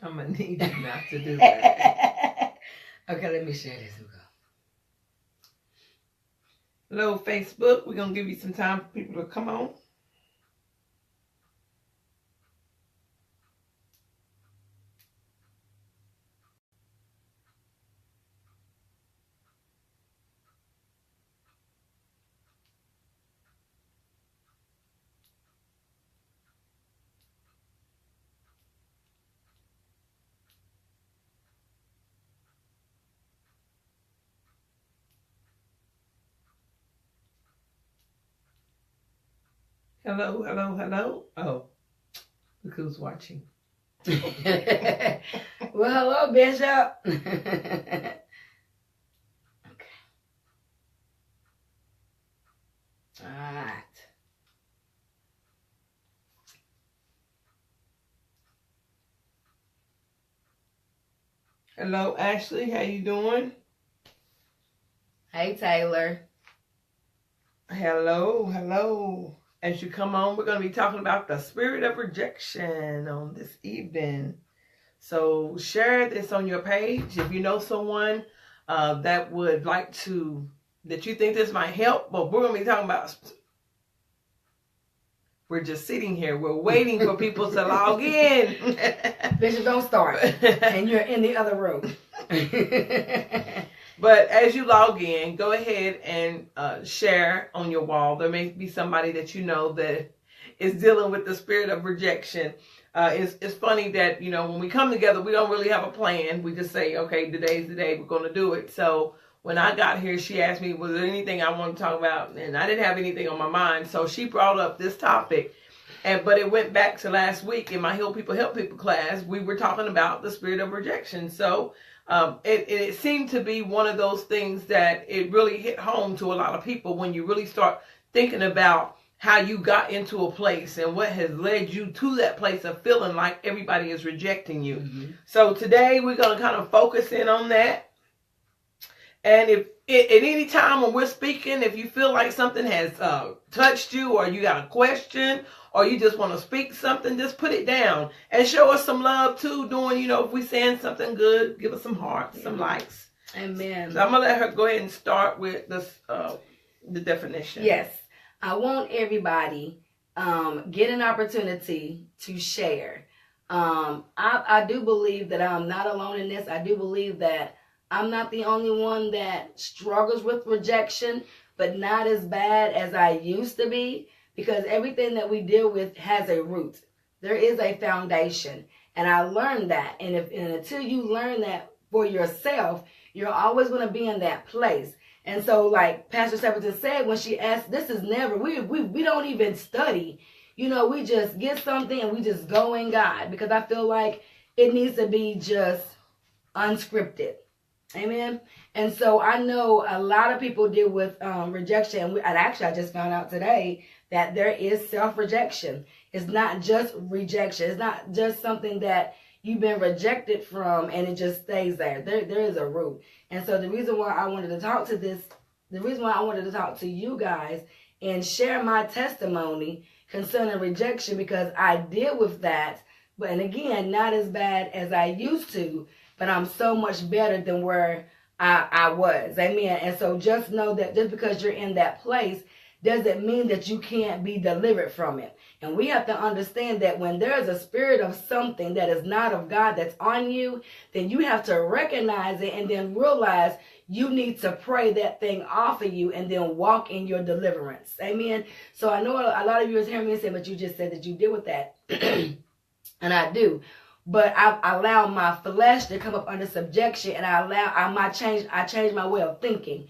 I'm going to need you not to do that. Okay, let me share this. We go. Hello, Facebook. We're going to give you some time for people to come on. Hello, hello, hello. Oh, look who's watching. Well, hello, Bishop. Okay. All right. Hello, Ashley. How you doing? Hey, Taylor. Hello, hello. As you come on, we're going to be talking about the spirit of rejection on this evening. So share this on your page. If you know someone that would like to, that you think this might help, but we're going to be talking about, we're just sitting here. We're waiting for people to log in. Bishop, don't start. And you're in the other room. But as you log in, go ahead and share on your wall. There may be somebody that you know that is dealing with the spirit of rejection. It's funny that, you know, when we come together, we don't really have a plan. We just say, okay, today's the day we're going to do it. So when I got here, she asked me, was there anything I want to talk about? And I didn't have anything on my mind. So she brought up this topic. But it went back to last week in my Help People class. We were talking about the spirit of rejection. So it seemed to be one of those things that it really hit home to a lot of people when you really start thinking about how you got into a place and what has led you to that place of feeling like everybody is rejecting you. Mm-hmm. So today we're going to kind of focus in on that. And if at any time when we're speaking, if you feel like something has touched you, or you got a question, or you just want to speak something, just put it down and show us some love too. Doing, you know, if we're saying something good, give us some hearts, some likes. Amen. So I'm gonna let her go ahead and start with this, the definition. Yes, I want everybody get an opportunity to share. I do believe that I'm not alone in this. I do believe that I'm not the only one that struggles with rejection, but not as bad as I used to be, because everything that we deal with has a root. There is a foundation, and I learned that. And until you learn that for yourself, you're always going to be in that place. And so, like Pastor Stapleton said, when she asked, this is never, we don't even study. You know, we just get something and we just go in God, because I feel like it needs to be just unscripted. Amen. And so I know a lot of people deal with rejection. And actually, I just found out today that there is self-rejection. It's not just rejection. It's not just something that you've been rejected from and it just stays there. There is a root. And so the reason why I wanted to talk to you guys and share my testimony concerning rejection, because I deal with that. But, and again, not as bad as I used to, but I'm so much better than where I was. Amen. And so just know that just because you're in that place doesn't mean that you can't be delivered from it. And we have to understand that when there is a spirit of something that is not of God that's on you, then you have to recognize it and then realize you need to pray that thing off of you and then walk in your deliverance. Amen. So I know a lot of you is hearing me say, but you just said that you deal with that. And I do. But I allow my flesh to come up under subjection, and I change my way of thinking.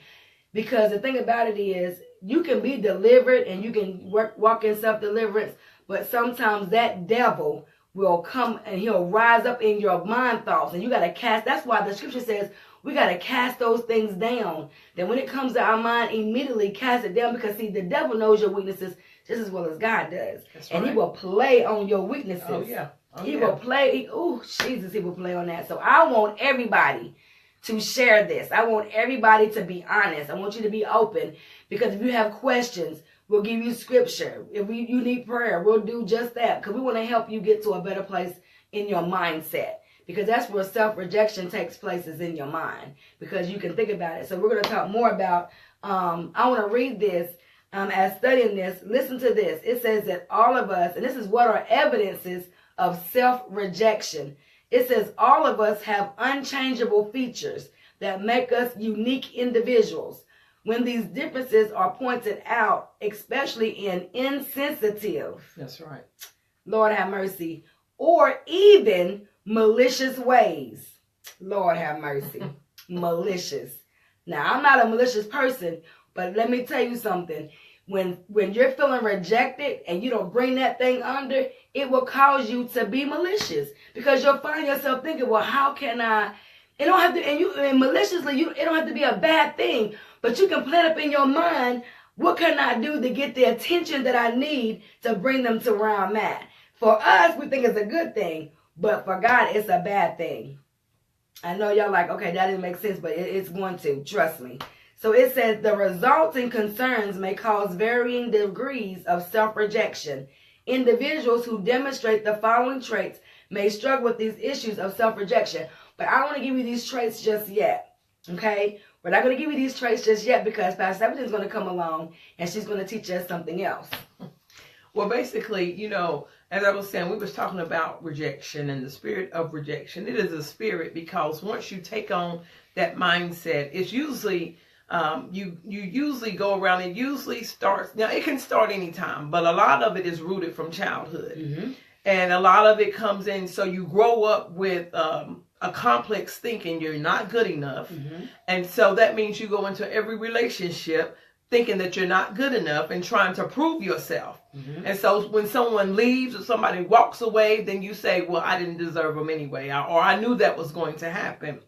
Because the thing about it is, you can be delivered and you can walk in self-deliverance, but sometimes that devil will come and he'll rise up in your mind thoughts, and you got to cast. That's why the scripture says we got to cast those things down. Then when it comes to our mind, immediately cast it down, because see, the devil knows your weaknesses just as well as God does. That's right. And he will play on your weaknesses. Oh, yeah. He will play. Oh, Jesus, he will play on that. So I want everybody to share this. I want everybody to be honest. I want you to be open, because if you have questions, we'll give you scripture. If you need prayer, we'll do just that, because we want to help you get to a better place in your mindset. because that's where self-rejection takes place, is in your mind, because you can think about it. So we're going to talk more about, I want to read this as studying this. Listen to this. It says that all of us, and this is what are evidences of self-rejection. It says all of us have unchangeable features that make us unique individuals. When these differences are pointed out, especially in insensitive, that's right, Lord have mercy, or even malicious ways. Lord have mercy. Malicious. Now, I'm not a malicious person, but let me tell you something. When you're feeling rejected and you don't bring that thing under, it will cause you to be malicious, because you'll find yourself thinking, well, how can I? It don't have to, and maliciously, it don't have to be a bad thing, but you can plan up in your mind, what can I do to get the attention that I need to bring them to where I'm at? For us, we think it's a good thing, but for God, it's a bad thing. I know y'all like, okay, that didn't make sense, but it's going to, trust me. So it says the resulting concerns may cause varying degrees of self-rejection. Individuals who demonstrate the following traits may struggle with these issues of self-rejection. But I don't want to give you these traits just yet, okay? We're not going to give you these traits just yet, because Pastor Everything's going to come along and she's going to teach us something else. Well, basically, you know, as I was saying, we was talking about rejection and the spirit of rejection. It is a spirit, because once you take on that mindset, it's usually, you usually go around, it usually starts, now it can start anytime, but a lot of it is rooted from childhood. Mm-hmm. And a lot of it comes in, so you grow up with a complex thinking you're not good enough. Mm-hmm. And so that means you go into every relationship thinking that you're not good enough and trying to prove yourself. Mm-hmm. And so when someone leaves or somebody walks away, then you say, well, I didn't deserve them anyway, or I knew that was going to happen.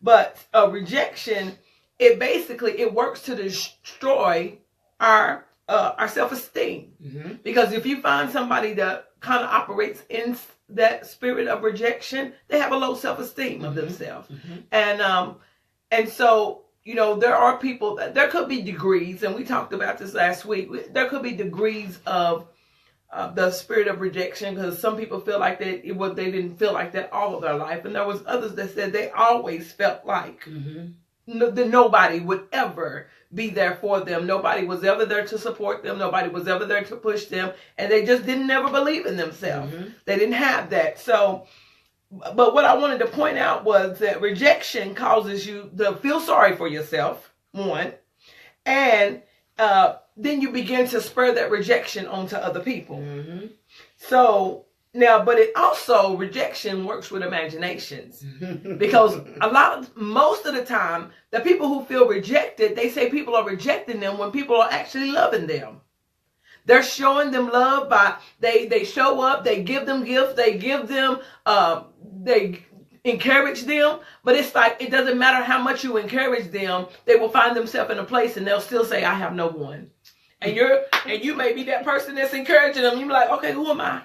But rejection, it works to destroy our self-esteem. Mm-hmm. Because if you find somebody that kind of operates in that spirit of rejection, they have a low self-esteem of themselves. Mm-hmm. And so, you know, there are people that there could be degrees, and we talked about this last week. There could be degrees of the spirit of rejection, because some people feel like they didn't feel like that all of their life, and there was others that said they always felt like that nobody would ever be there for them. Nobody was ever there to support them. Nobody was ever there to push them, and they just didn't never believe in themselves. Mm-hmm. They didn't have that. So, but what I wanted to point out was that rejection causes you to feel sorry for yourself, one, and then you begin to spur that rejection onto other people. Mm-hmm. So now, but it also, rejection works with imaginations, because most of the time, the people who feel rejected, they say people are rejecting them when people are actually loving them. They're showing them love by, they show up, they give them gifts, they give them, they encourage them, but it's like, it doesn't matter how much you encourage them, they will find themselves in a place and they'll still say, I have no one. And you may be that person that's encouraging them. You're like, okay, who am I?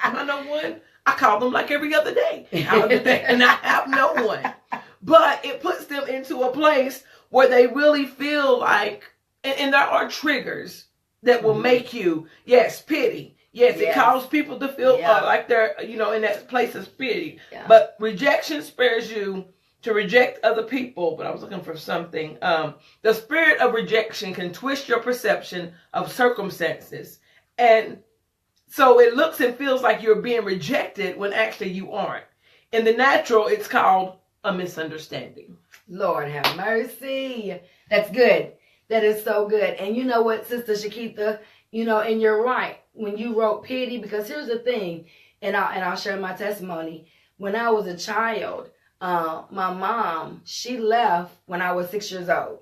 Am I no one? I call them like every other day. And I have no one. But it puts them into a place where they really feel like, and there are triggers that will make you, yes, pity. Yes, it causes people to feel like they're, in that place of pity. Yeah. But rejection spares you to reject other people. But I was looking for something. The spirit of rejection can twist your perception of circumstances. And so it looks and feels like you're being rejected when actually you aren't. In the natural, it's called a misunderstanding. Lord have mercy. That's good. That is so good. And you know what, Sister Shakita, and you're right when you wrote pity, because here's the thing, and I'll share my testimony. When I was a child, my mom, she left when I was 6 years old,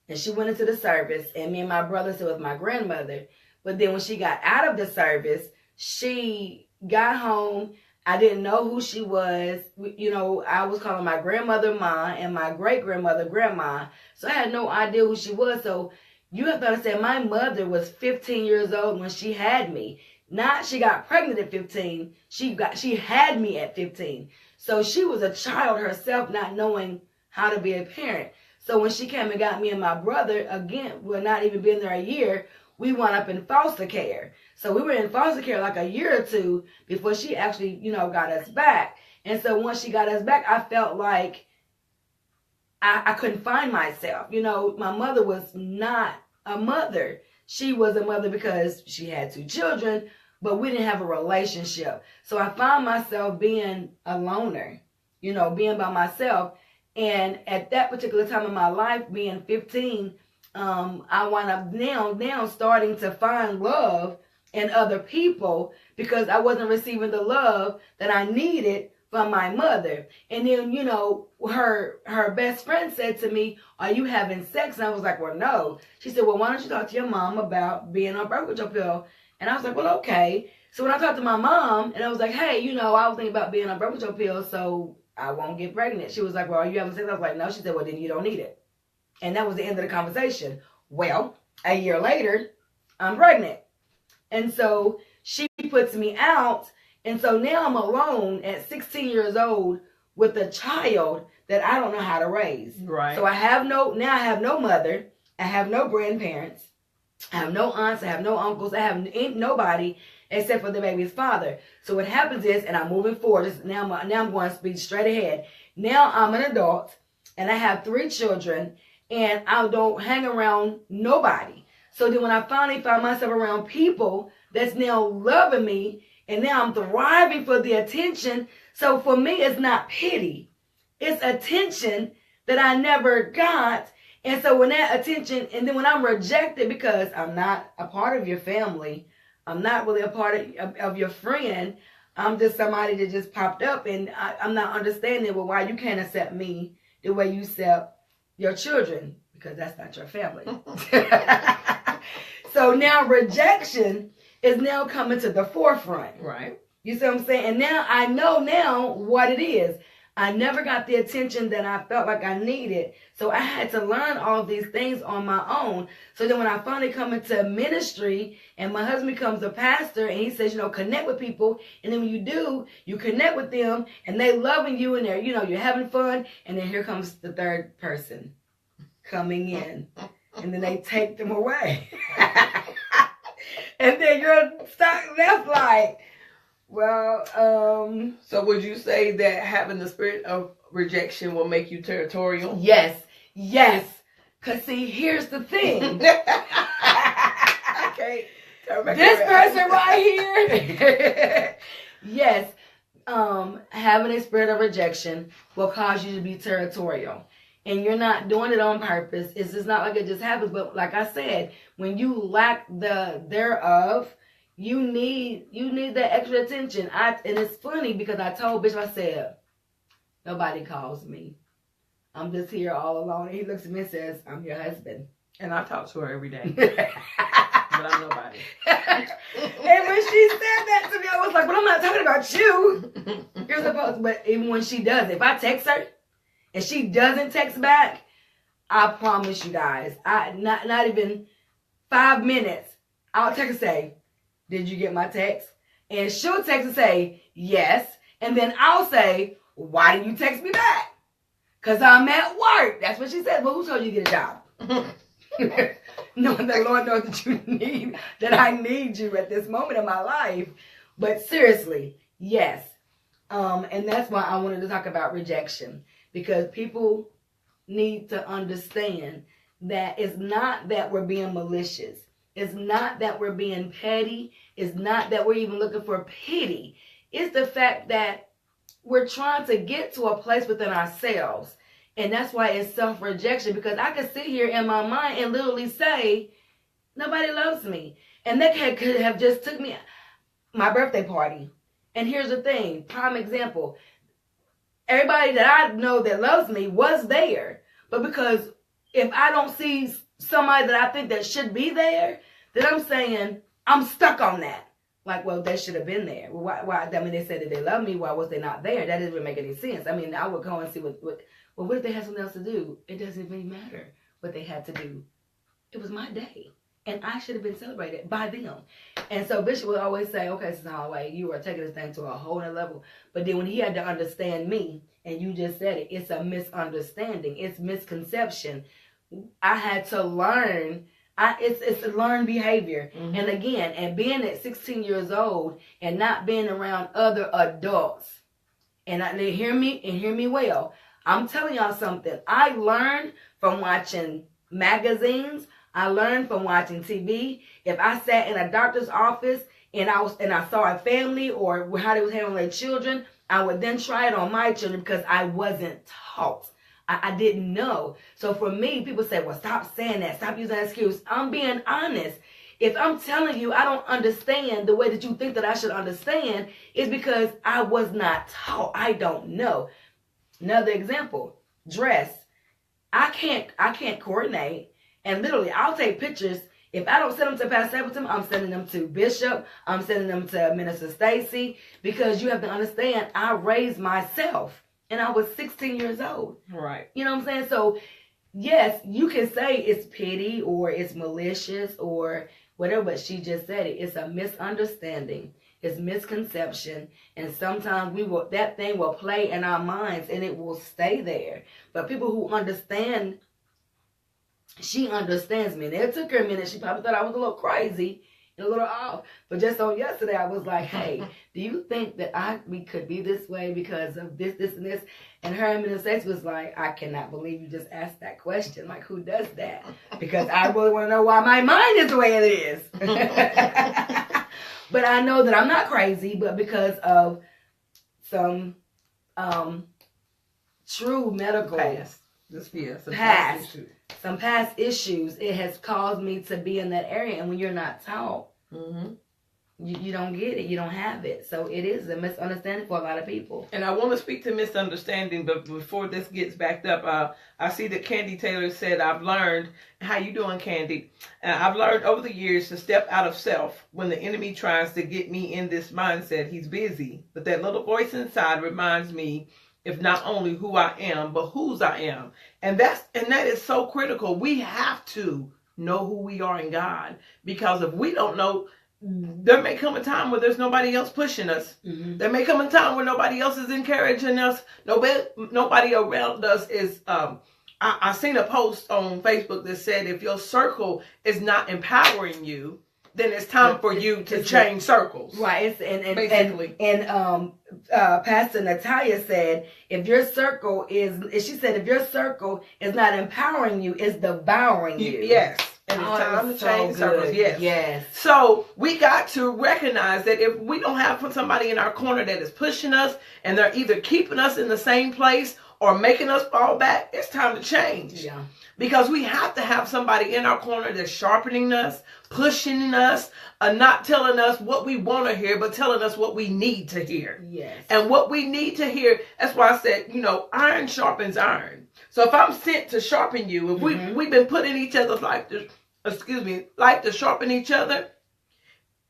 and she went into the service, and me and my brother stayed with my grandmother. But then when she got out of the service, she got home. I didn't know who she was. I was calling my grandmother Ma and my great-grandmother Grandma. So I had no idea who she was. So you have to understand, my mother was 15 years old when she had me. Not she got pregnant at 15. She had me at 15. So she was a child herself, not knowing how to be a parent. So when she came and got me and my brother, again, we're not even been there a year, we wound up in foster care. So we were in foster care like a year or two before she actually, got us back. And so once she got us back, I felt like I couldn't find myself. My mother was not a mother. She was a mother because she had 2 children, but we didn't have a relationship. So I found myself being a loner, being by myself. And at that particular time in my life, being 15, I wound up now starting to find love in other people because I wasn't receiving the love that I needed from my mother. And then, her best friend said to me, "Are you having sex?" And I was like, "Well, no." She said, "Well, why don't you talk to your mom about being on birth control pill?" And I was like, "Well, okay." So when I talked to my mom and I was like, "Hey, I was thinking about being on birth control pill so I won't get pregnant." She was like, "Well, are you having sex?" I was like, "No." She said, "Well, then you don't need it." And that was the end of the conversation. Well, a year later, I'm pregnant. And so she puts me out. And so now I'm alone at 16 years old with a child that I don't know how to raise. Right. So I have no mother. I have no grandparents. I have no aunts. I have no uncles. I have nobody except for the baby's father. So what happens is, and I'm moving forward. Now I'm going to speed straight ahead. Now I'm an adult and I have 3 children and I don't hang around nobody. So then when I finally found myself around people that's now loving me, and now I'm thriving for the attention. So for me, it's not pity. It's attention that I never got. And so when that attention, and then when I'm rejected because I'm not a part of your family, I'm not really a part of your friend, I'm just somebody that just popped up, and I'm not understanding, well, why you can't accept me the way you accept your children, because that's not your family. So now rejection is now coming to the forefront. Right. You see what I'm saying? And now I know what it is. I never got the attention that I felt like I needed. So I had to learn all these things on my own. So then when I finally come into ministry and my husband becomes a pastor and he says, connect with people. And then when you do, you connect with them and they loving you and they're, you're having fun. And then here comes the third person coming in and then they take them away. And then you're stuck left like, well, So would you say that having the spirit of rejection will make you territorial? Yes. Because see, here's the thing. Okay. This person right here. Yes. Having a spirit of rejection will cause you to be territorial. And you're not doing it on purpose. It's just not like it just happens. But like I said, when you lack the thereof, you need that extra attention. And it's funny because I told Bishop, I said, nobody calls me. I'm just here all alone. And he looks at me and says, I'm your husband. And I talk to her every day. But I'm nobody. And when she said that to me, I was like, but I'm not talking about you. You're supposed to. But even when she does, if I text her and she doesn't text back, I promise you guys, not even 5 minutes, I'll text and say, did you get my text? And she'll text and say, yes. And then I'll say, why didn't you text me back? Because I'm at work. That's what she said. Well, who told you to get a job? Knowing that Lord knows that I need you at this moment in my life. But seriously, yes. And that's why I wanted to talk about rejection. Because people need to understand that it's not that we're being malicious. It's not that we're being petty. It's not that we're even looking for pity. It's the fact that we're trying to get to a place within ourselves. And that's why it's self-rejection. Because I could sit here in my mind and literally say, nobody loves me. And that could have just took me my birthday party. And here's the thing, prime example. Everybody that I know that loves me was there. But because if I don't see somebody that I think that should be there, then I'm saying I'm stuck on that. Like, well, they should have been there. Well, why? I mean, they said that they love me. Why was they not there? That doesn't even make any sense. I mean, I would go and see what if they had something else to do? It doesn't really matter what they had to do. It was my day. And I should have been celebrated by them. And so Bishop would always say, okay, Sister Holloway, you are taking this thing to a whole other level. But then when he had to understand me, and you just said it, it's a misunderstanding. It's misconception. I had to learn It's a learned behavior. And again, and being at 16 years old and not being around other adults, and they hear me well. I'm telling y'all something. I learned from watching magazines. I learned from watching TV. If I sat in a doctor's office and I saw a family or how they was handling their children, I would then try it on my children because I wasn't taught. I didn't know. So for me, people say, well, stop saying that. Stop using that excuse. I'm being honest. If I'm telling you I don't understand the way that you think that I should understand, it's because I was not taught. I don't know. Another example, dress. I can't coordinate. And literally, I'll take pictures. If I don't send them to Pastor Stapleton, I'm sending them to Bishop. I'm sending them to Minister Stacy. Because you have to understand, I raised myself. And I was 16 years old. Right. You know what I'm saying? So, yes, you can say it's petty or it's malicious or whatever, but she just said it. It's a misunderstanding. It's misconception. And sometimes that thing will play in our minds and it will stay there. But people who understand, she understands me. And it took her a minute. She probably thought I was a little crazy. A little off, but just on yesterday I was like, hey, do you think that we could be this way because of this and this? And her administration was like, I cannot believe you just asked that question. Like, who does that? Because I really want to know why my mind is the way it is. But I know that I'm not crazy, but because of some true medical some past issues, it has caused me to be in that area. And when you're not taught, you don't get it. You don't have it. So it is a misunderstanding for a lot of people. And I want to speak to misunderstanding, but before this gets backed up, I see that Candy Taylor said, I've learned, how you doing, Candy? I've learned over the years to step out of self when the enemy tries to get me in this mindset. He's busy, but that little voice inside reminds me, if not only who I am, but whose I am. And that is so critical. We have to know who we are in God, because if we don't know, there may come a time where there's nobody else pushing us. There may come a time where nobody else is encouraging us. Nobody around us is. I seen a post on Facebook that said, if your circle is not empowering you, then it's time for you to change circles. Right. Basically. And Pastor Natalia said, if your circle is not empowering you, it's devouring you. Yes. And it's time to change circles. Yes. So we got to recognize that if we don't have somebody in our corner that is pushing us and they're either keeping us in the same place or making us fall back, it's time to change. Yeah. Because we have to have somebody in our corner that's sharpening us, pushing us, not telling us what we want to hear, but telling us what we need to hear. Yes. And what we need to hear, that's why I said, iron sharpens iron. So if I'm sent to sharpen you, if we've been put in each other's life to sharpen each other,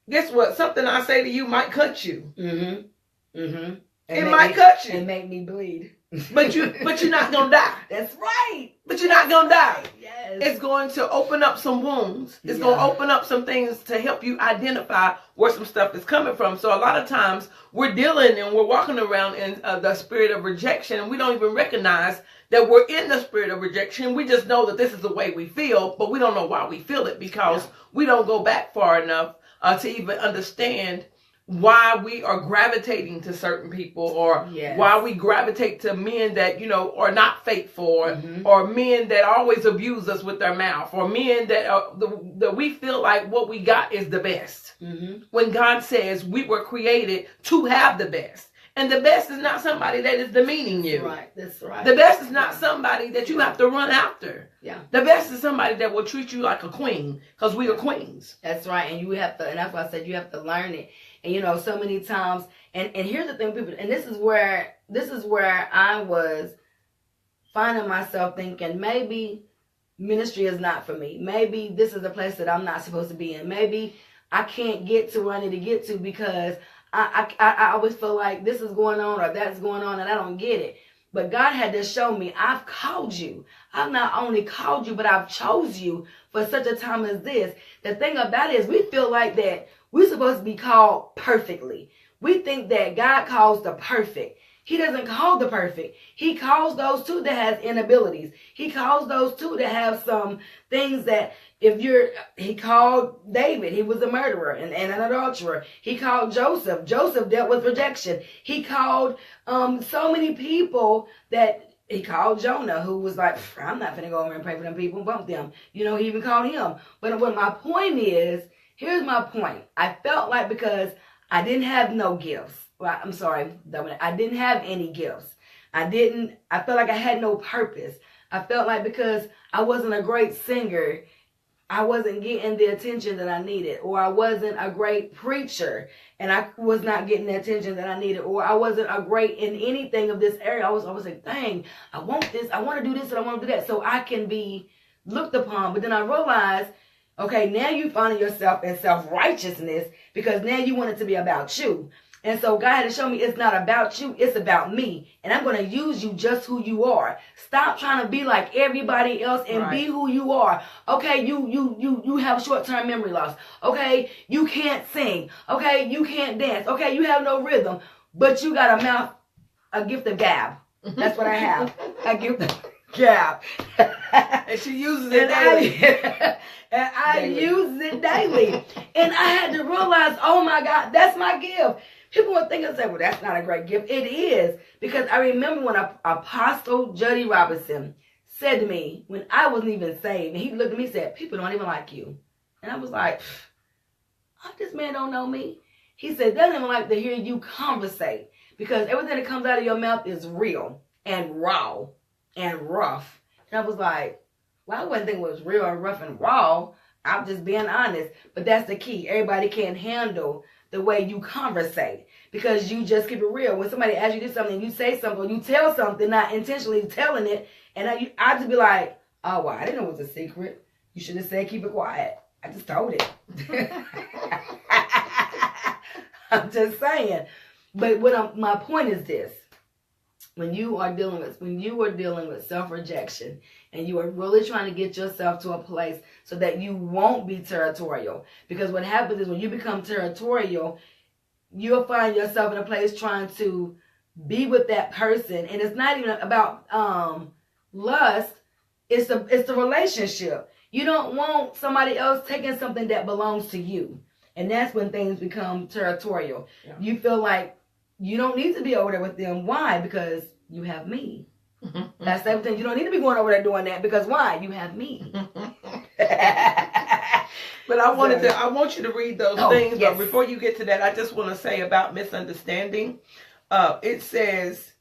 guess what? Something I say to you might cut you. It might cut you. And make me bleed. But you're not gonna die. That's right. But you're not gonna die. Yes. It's going to open up some wounds. It's going to open up some things to help you identify where some stuff is coming from. So a lot of times we're dealing and we're walking around in the spirit of rejection, and we don't even recognize that we're in the spirit of rejection. We just know that this is the way we feel, but we don't know why we feel it, because we don't go back far enough to even understand why we are gravitating to certain people, or why we gravitate to men that, are not faithful, or men that always abuse us with their mouth, or men that we feel like what we got is the best. When God says we were created to have the best. And the best is not somebody that is demeaning you. That's right. The best is not somebody that you have to run after. Yeah. The best is somebody that will treat you like a queen, because we are queens. That's right. And you have to, and that's why I said you have to learn it. And so many times, and here's the thing, people, and this is where I was finding myself thinking, maybe ministry is not for me. Maybe this is a place that I'm not supposed to be in. Maybe I can't get to where I need to get to because I always feel like this is going on or that's going on and I don't get it. But God had to show me, I've called you. I've not only called you, but I've chose you for such a time as this. The thing about it is we feel like that we're supposed to be called perfectly. We think that God calls the perfect. He doesn't call the perfect. He calls those too that has inabilities. He calls those too that have some things that he called David, he was a murderer and an adulterer. He called Joseph. Joseph dealt with rejection. He called so many people that he called Jonah, who was like, I'm not going to go over and pray for them people, bump them. He even called him. But what my point is, here's my point. I felt like because I didn't have no gifts. Well, I'm sorry, I didn't have any gifts. I felt like I had no purpose. I felt like because I wasn't a great singer, I wasn't getting the attention that I needed, or I wasn't a great preacher and I was not getting the attention that I needed, or I wasn't a great in anything of this area. I was always like, dang, I want this, I want to do this, and I want to do that so I can be looked upon. But then I realized, okay, now you finding yourself in self-righteousness because now you want it to be about you. And so God had to show me it's not about you, it's about me. And I'm going to use you just who you are. Stop trying to be like everybody else and be who you are. Okay, you have short-term memory loss. Okay, you can't sing. Okay, you can't dance. Okay, you have no rhythm. But you got a gift of gab. That's what I have. A gift of gab. And she uses it daily. And I use it daily. And I had to realize, oh my God, that's my gift. People would think and say, well, that's not a great gift. It is. Because I remember when Apostle Jody Robinson said to me, when I wasn't even saved, and he looked at me and said, people don't even like you. And I was like, this man don't know me. He said, they don't even like to hear you conversate. Because everything that comes out of your mouth is real and raw and rough. And I was like, well, I wouldn't think it was real and rough and raw. I'm just being honest. But that's the key. Everybody can't handle the way you conversate because you just keep it real. When somebody asks you to do something, you say something, or you tell something, not intentionally telling it, and I just be like, oh, well, I didn't know it was a secret. You should have said keep it quiet. I just told it. I'm just saying. But my point is this. When you are dealing with self-rejection and you are really trying to get yourself to a place so that you won't be territorial. Because what happens is when you become territorial, you'll find yourself in a place trying to be with that person. And it's not even about lust. It's the relationship. You don't want somebody else taking something that belongs to you. And that's when things become territorial. Yeah. You feel like you don't need to be over there with them. Why? Because you have me. That's the same thing. You don't need to be going over there doing that because why? You have me. But I want you to read those things. Yes. But before you get to that, I just want to say about misunderstanding. It says,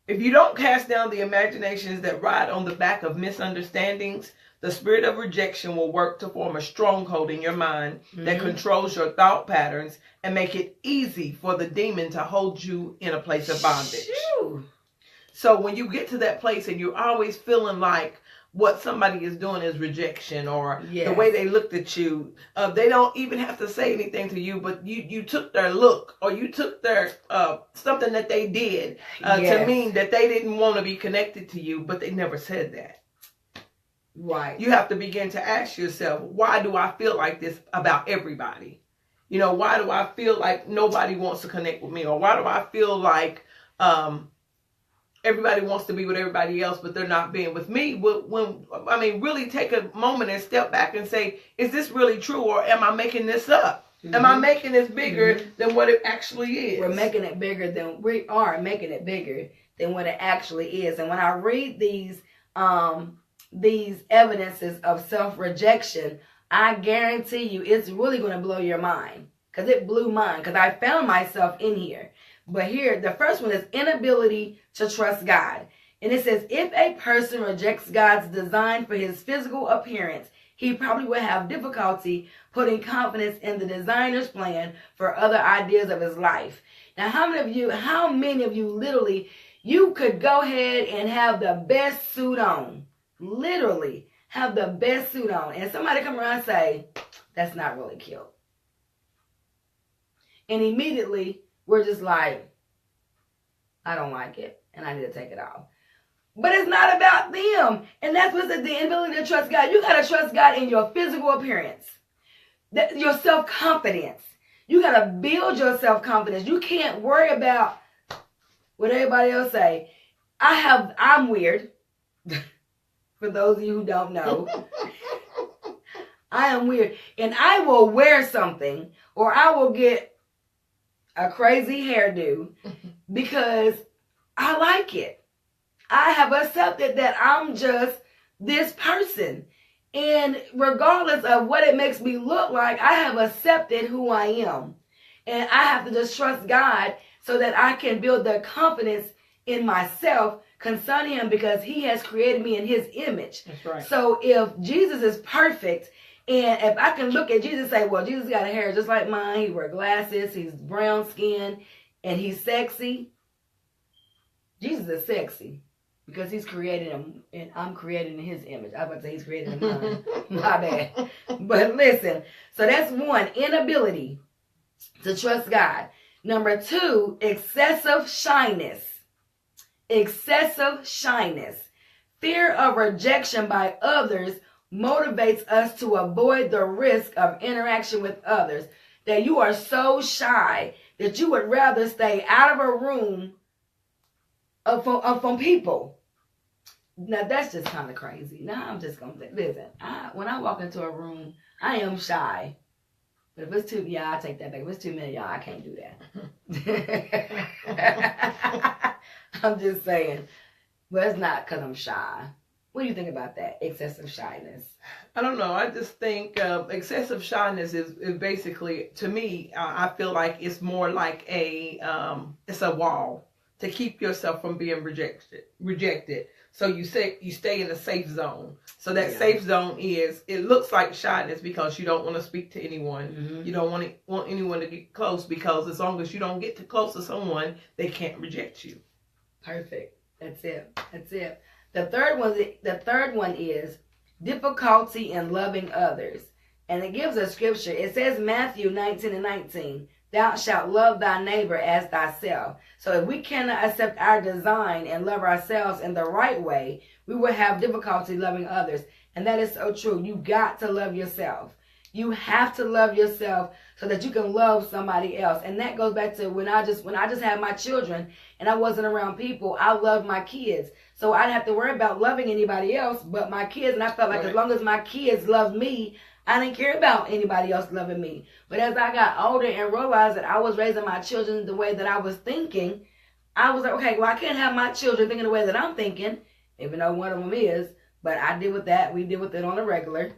if you don't cast down the imaginations that ride on the back of misunderstandings, the spirit of rejection will work to form a stronghold in your mind that controls your thought patterns and make it easy for the demon to hold you in a place of bondage. Shoo. So when you get to that place and you're always feeling like what somebody is doing is rejection or the way they looked at you, they don't even have to say anything to you, but you took their look or you took their something that they did to mean that they didn't want to be connected to you, but they never said that. Right. You have to begin to ask yourself, why do I feel like this about everybody? Why do I feel like nobody wants to connect with me? Or why do I feel like everybody wants to be with everybody else, but they're not being with me? Really take a moment and step back and say, is this really true? Or am I making this up? Mm-hmm. Am I making this bigger than what it actually is? We are making it bigger than what it actually is. And when I read these evidences of self-rejection, I guarantee you it's really going to blow your mind. Because it blew mine. Because I found myself in here. But here, the first one is inability to trust God. And it says, if a person rejects God's design for his physical appearance, he probably will have difficulty putting confidence in the designer's plan for other ideas of his life. Now, how many of you literally, you could go ahead and have the best suit on. Literally have the best suit on. And somebody come around and say, that's not really cute. And immediately, we're just like, I don't like it. And I need to take it off. But it's not about them. And that's what's the inability to trust God. You got to trust God in your physical appearance. Your self-confidence. You got to build your self-confidence. You can't worry about what everybody else say. I'm weird. For those of you who don't know, I am weird. And I will wear something, or I will get a crazy hairdo because I like it. I have accepted that I'm just this person. And regardless of what it makes me look like, I have accepted who I am. And I have to just trust God so that I can build the confidence in myself concerning him, because he has created me in his image. That's right. So if Jesus is perfect, and if I can look at Jesus and say, well, Jesus got a hair just like mine, he wears glasses, he's brown skinned, and he's sexy. Jesus is sexy because he's created him, and I'm created in his image. I was about to say he's created in mine. My bad. But listen, so that's one, inability to trust God. Number two, excessive shyness. Excessive shyness. Fear of rejection by others motivates us to avoid the risk of interaction with others. That you are so shy that you would rather stay out of a room from people. Now that's just kind of crazy. Now I'm just going to say, listen, when I walk into a room, I am shy. But if it's too, I take that back. If it's too many y'all, I can't do that. I'm just saying. But it's not because I'm shy. What do you think about that? Excessive shyness. I don't know. I just think excessive shyness is basically, to me, I feel like it's more like it's a wall to keep yourself from being rejected. So you stay in a safe zone. So that safe zone it looks like shyness because you don't want to speak to anyone. Mm-hmm. You don't want anyone to get close, because as long as you don't get too close to someone, they can't reject you. Perfect. That's it. The third one is difficulty in loving others. And it gives a scripture. It says Matthew 19:19. Thou shalt love thy neighbor as thyself. So if we cannot accept our design and love ourselves in the right way, we will have difficulty loving others. And that is so true. You got to love yourself. You have to love yourself so that you can love somebody else. And that goes back to when I just had my children and I wasn't around people, I loved my kids. So I didn't have to worry about loving anybody else but my kids. And I felt like as long as my kids loved me, I didn't care about anybody else loving me. But as I got older and realized that I was raising my children the way that I was thinking, I was like, okay, well, I can't have my children thinking the way that I'm thinking, even though one of them is. But I deal with that. We deal with it on a regular.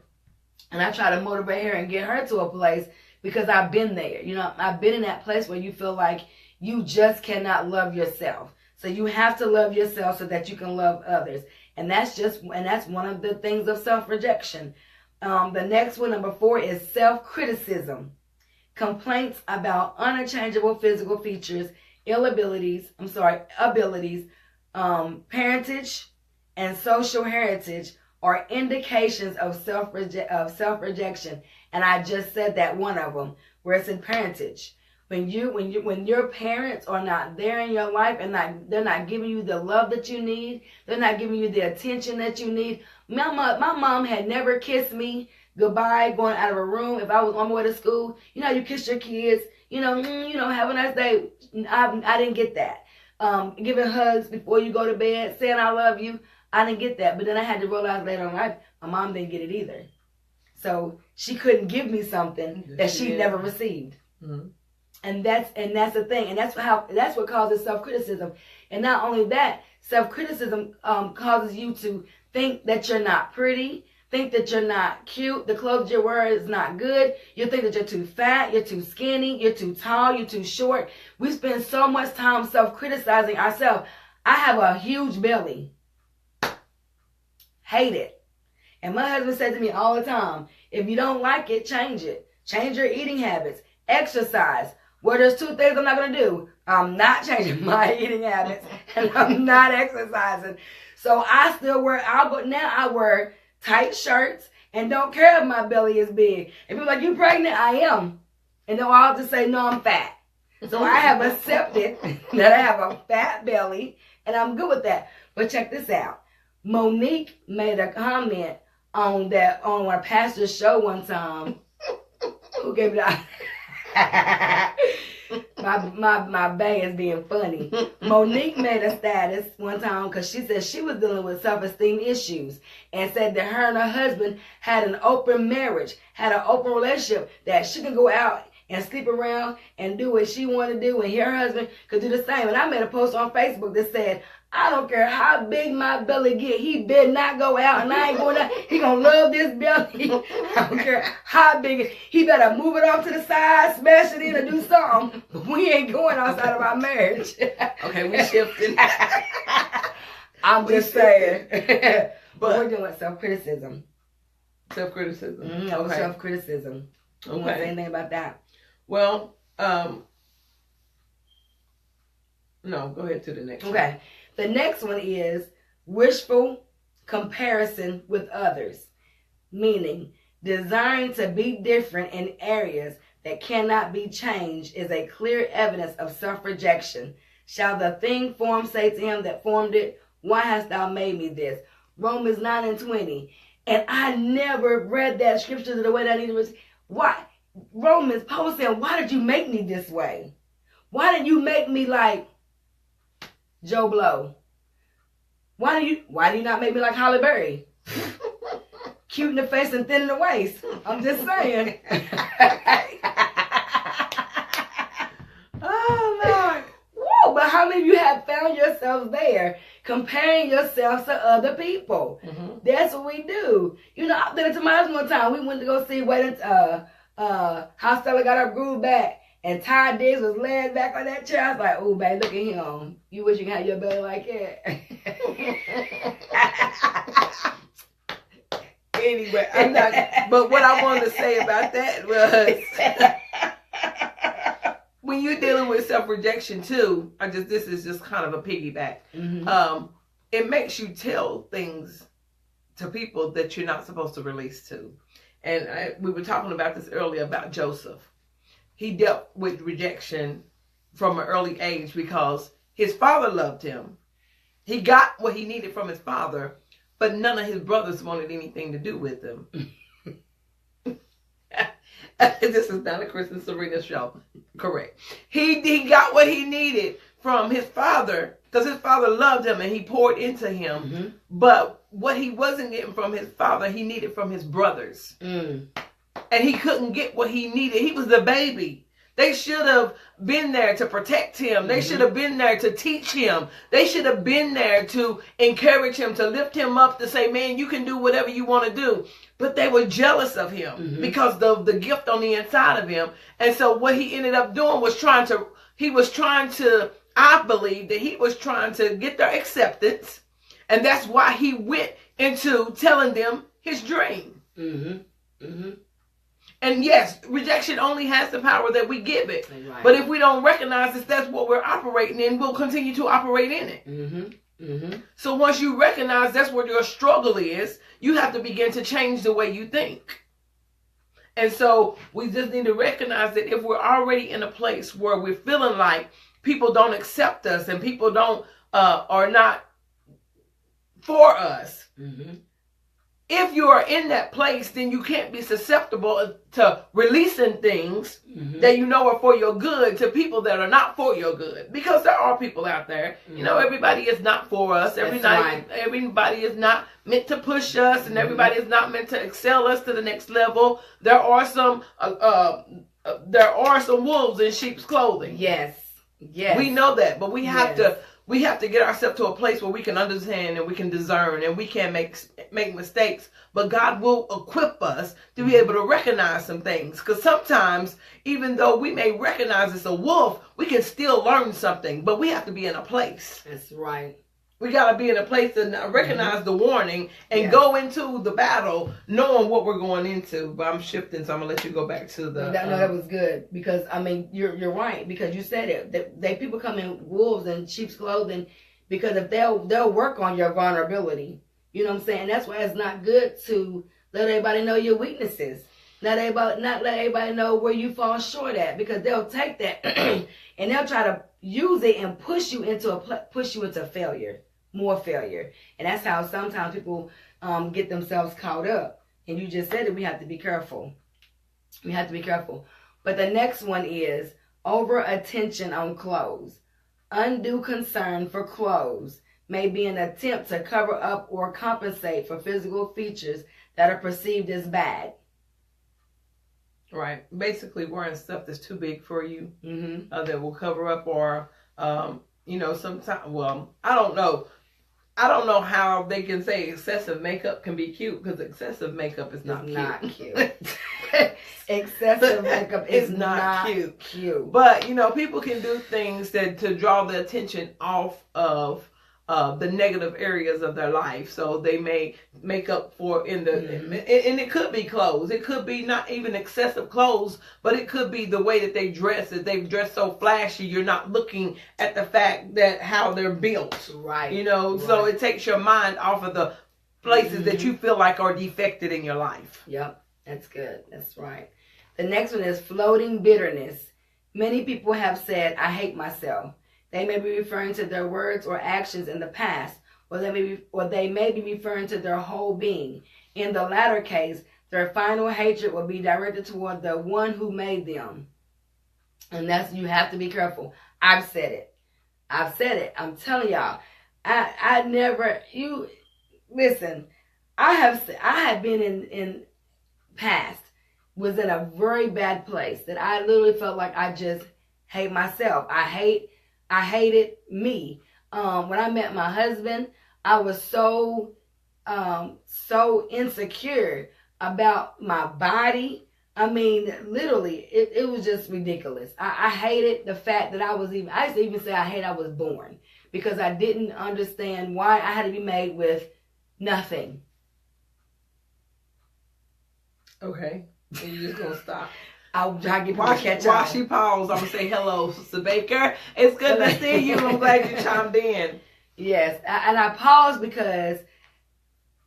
And I try to motivate her and get her to a place because I've been there. You know, I've been in that place where you feel like you just cannot love yourself. So you have to love yourself so that you can love others. And that's one of the things of self-rejection. The next one, number 4, is self-criticism. Complaints about unchangeable physical features, abilities, parentage, and social heritage are indications of self-rejection. And I just said that one of them, where it's in parentage. When your parents are not there in your life and they're not giving you the love that you need, they're not giving you the attention that you need. My mom had never kissed me goodbye going out of a room if I was on my way to school. You know, you kiss your kids, have a nice day. I didn't get that. Giving hugs before you go to bed, saying I love you, I didn't get that. But then I had to realize later in life, my mom didn't get it either. So she couldn't give me something that she never received. Mm-hmm. And that's the thing. And that's what causes self-criticism. And not only that, self-criticism causes you to think that you're not pretty, think that you're not cute, the clothes you wear is not good, you think that you're too fat, you're too skinny, you're too tall, you're too short. We spend so much time self-criticizing ourselves. I have a huge belly. Hate it. And my husband said to me all the time, if you don't like it, change it. Change your eating habits. Exercise. Well, there's 2 things I'm not going to do. I'm not changing my eating habits and I'm not exercising. So I still I wear tight shirts and don't care if my belly is big. If people are like, you pregnant? I am. And then I'll just say, no, I'm fat. So I have accepted that I have a fat belly and I'm good with that. But check this out. Monique made a comment on a pastor's show one time. Who gave it out? My bae is being funny. Monique made a status one time because she said she was dealing with self-esteem issues and said that her and her husband had an open marriage, had an open relationship, that she could go out and sleep around and do what she wanted to do, and her husband could do the same. And I made a post on Facebook that said, I don't care how big my belly get, he better not go out, and I ain't going out. He gonna love this belly. I don't care how big it. He better move it off to the side, smash it in, or do something. We ain't going outside of our marriage. Okay, we shifting. I'm just saying. But we're doing self-criticism. Self-criticism. Okay. Self-criticism. You want to say anything about that? Well, no, go ahead to the next one. Okay. The next one is wishful comparison with others, meaning desiring to be different in areas that cannot be changed is a clear evidence of self-rejection. Shall the thing formed say to him that formed it, why hast thou made me this? Romans 9:20. And I never read that scripture the way that I needed to. Why? Romans, Paul saying, why did you make me this way? Why did you make me like Joe Blow? Why do you not make me like Halle Berry? Cute in the face and thin in the waist. I'm just saying. Oh, Lord. Whoa, but how many of you have found yourselves there, comparing yourselves to other people? Mm-hmm. That's what we do. You know, I did it to my husband one time. We went to go see how Stella got her groove back. And Ty Diggs was laying back on that chair. I was like, oh, babe, look at him. You wish you could have your belly like that. Anyway, I'm not. But what I wanted to say about that was, when you're dealing with self-rejection too, this is just kind of a piggyback. Mm-hmm. It makes you tell things to people that you're not supposed to release to. And we were talking about this earlier about Joseph. He dealt with rejection from an early age because his father loved him. He got what he needed from his father, but none of his brothers wanted anything to do with him. This is not a Chris and Serena show. Correct. He got what he needed from his father because his father loved him and he poured into him. Mm-hmm. But what he wasn't getting from his father, he needed from his brothers. Mm. And he couldn't get what he needed. He was the baby. They should have been there to protect him. They should have been there to teach him. They should have been there to encourage him, to lift him up, to say, man, you can do whatever you want to do. But they were jealous of him because of the gift on the inside of him. And so what he ended up doing was I believe that he was trying to get their acceptance. And that's why he went into telling them his dream. Mm-hmm. Mm-hmm. And yes, rejection only has the power that we give it. Right. But if we don't recognize that that's what we're operating in, we'll continue to operate in it. Mm-hmm. Mm-hmm. So once you recognize that's what your struggle is, you have to begin to change the way you think. And so we just need to recognize that if we're already in a place where we're feeling like people don't accept us and people don't are not for us, mm-hmm. If you are in that place, then you can't be susceptible to releasing things mm-hmm. that you know are for your good to people that are not for your good. Because there are people out there. Mm-hmm. You know, everybody is not for us. Everybody is not meant to push us, and everybody is not meant to excel us to the next level. There are some wolves in sheep's clothing. Yes. Yes. We know that, but we have to get ourselves to a place where we can understand and we can discern and we can make mistakes. But God will equip us to be able to recognize some things. Because sometimes, even though we may recognize it's a wolf, we can still learn something. But we have to be in a place. That's right. We got to be in a place to recognize mm-hmm. the warning and go into the battle knowing what we're going into. But I'm shifting, so I'm going to let you go back to the... No, that was good. Because, I mean, you're right. Because you said it. They people come in wolves and sheep's clothing because if they'll work on your vulnerability. You know what I'm saying? That's why it's not good to let everybody know your weaknesses. Not let everybody know where you fall short at. Because they'll take that and they'll try to use it and push you into failure. More failure. And that's how sometimes people get themselves caught up. And you just said it, we have to be careful. We have to be careful. But the next one is Over attention on clothes. Undue concern for clothes may be an attempt to cover up or compensate for physical features that are perceived as bad. Right. Basically wearing stuff that's too big for you, Mm-hmm. that will cover up, or, sometimes, well, I don't know. I don't know how they can say excessive makeup can be cute, because excessive makeup is not cute. Excessive makeup is not cute. But, people can do things to draw the attention off of the negative areas of their life. So they may make up for and it could be clothes. It could be not even excessive clothes, but it could be the way that they dress. That they've dressed so flashy, you're not looking at the fact that how they're built. Right. So it takes your mind off of the places that you feel like are defected in your life. Yep. That's good. That's right. The next one is floating bitterness. Many people have said, I hate myself. They may be referring to their words or actions in the past, or they may be referring to their whole being. In the latter case, their final hatred will be directed toward the one who made them. And you have to be careful. I've said it. I'm telling y'all. Listen, I have been in past, was in a very bad place that I literally felt like I just hate myself. I hated me. When I met my husband, I was so insecure about my body. I mean, literally, it was just ridiculous. I hated the fact that I used to even say I was born, because I didn't understand why I had to be made with nothing. Okay. And you're just going to stop. I'll try to get While she paused, I'm going to say hello, Sister Baker. It's good to see you. I'm glad you chimed in. Yes. And I paused because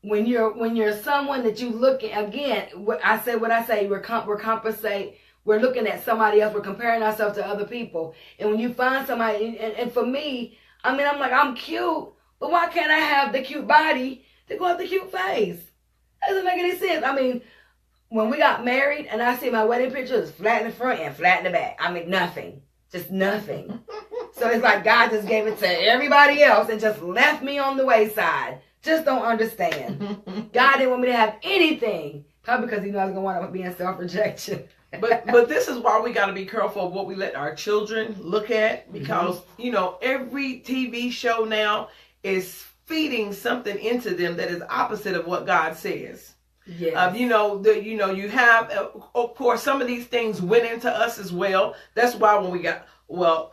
when you're someone that you look at, again, what I say, we're compensate. We're looking at somebody else. We're comparing ourselves to other people. And when you find somebody, and for me, I mean, I'm like, I'm cute, but why can't I have the cute body to go with the cute face? That doesn't make any sense. I mean, when we got married and I see my wedding pictures flat in the front and flat in the back. I mean, nothing. Just nothing. So it's like God just gave it to everybody else and just left me on the wayside. Just don't understand. God didn't want me to have anything. Probably because he knew I was going to wind up being self-rejection. But this is why we got to be careful of what we let our children look at. Because, every TV show now is feeding something into them that is opposite of what God says. Yes. You have, of course, some of these things went into us as well. That's why when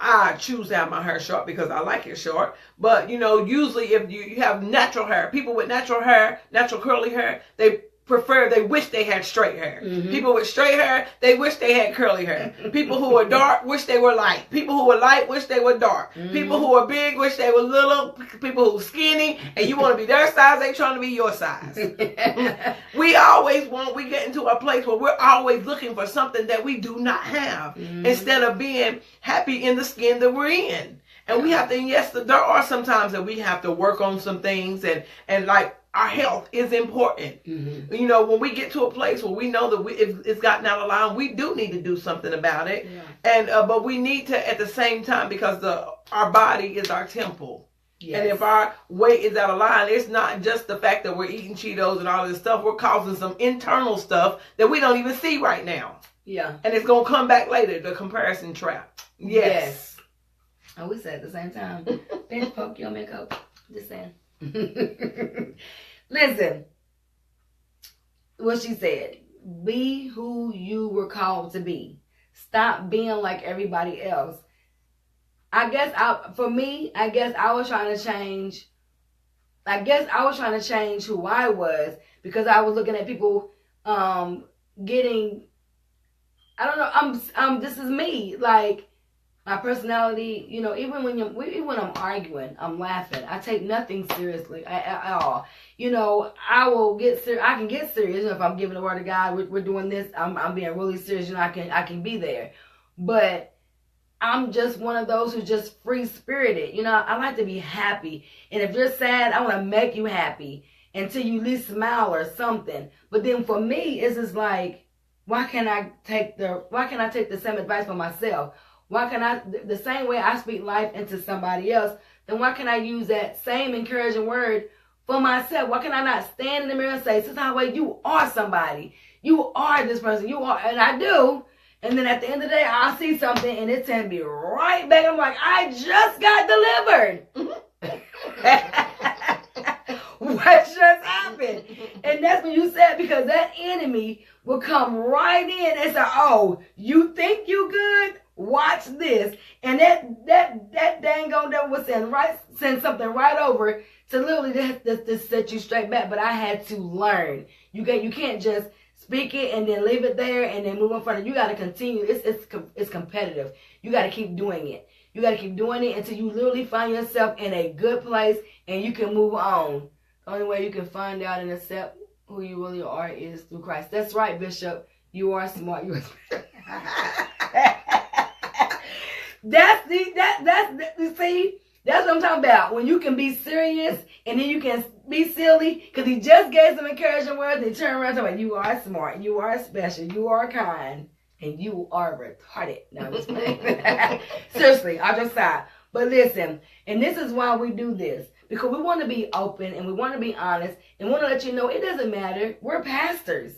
I choose to have my hair short because I like it short. But, usually if you have natural hair, people with natural curly hair, they wish they had straight hair. Mm-hmm. People with straight hair, they wish they had curly hair. People who are dark wish they were light. People who are light wish they were dark. Mm-hmm. People who are big wish they were little. People who are skinny and you want to be their size, they trying to be your size. We get into a place where we're always looking for something that we do not have, instead of being happy in the skin that we're in. And we have to, yes, there are some times that we have to work on some things and like, our health is important. Mm-hmm. When we get to a place where we know that it's gotten out of line, we do need to do something about it. Yeah. And but we need to, at the same time, because our body is our temple. Yes. And if our weight is out of line, it's not just the fact that we're eating Cheetos and all this stuff. We're causing some internal stuff that we don't even see right now. Yeah. And it's going to come back later, the comparison trap. Yes. Oh, we said at the same time. Bench poke your makeup. Just saying. Listen, what she said, be who you were called to be. Stop being like everybody else. I was trying to change who I was, because I was looking at people getting, I don't know, this is me, like my personality, even when I'm arguing, I'm laughing. I take nothing seriously at all. I will get serious. I can get serious if I'm giving the word of God. We're doing this. I'm being really serious. I can be there. But I'm just one of those who's just free spirited. I like to be happy. And if you're sad, I want to make you happy until you at least smile or something. But then for me, it's just like, why can't I take the same advice for myself? Why can I, the same way I speak life into somebody else, then why can I use that same encouraging word for myself? Why can I not stand in the mirror and say, Sister Highway, you are somebody. You are this person. You are, and I do. And then at the end of the day, I'll see something and it sends me right back. I'm like, I just got delivered. What just happened? And that's when you said, because that enemy will come right in and say, oh, you think you good? Watch this. And that dang on devil will send something right over to literally just set you straight back. But I had to learn. You can't just speak it and then leave it there and then move in front of it. You got to continue. It's competitive. You got to keep doing it. You got to keep doing it until you literally find yourself in a good place and you can move on. The only way you can find out and accept who you really are is through Christ. That's right, Bishop. You are smart. You are smart. That's what I'm talking about. When you can be serious and then you can be silly, because he just gave some encouraging words and he turned around and talking about, you are smart, you are special, you are kind, and you are retarded. No, I'm just playing. Seriously, I just thought. But listen, and this is why we do this. Because we want to be open and we want to be honest and want to let you know it doesn't matter. We're pastors.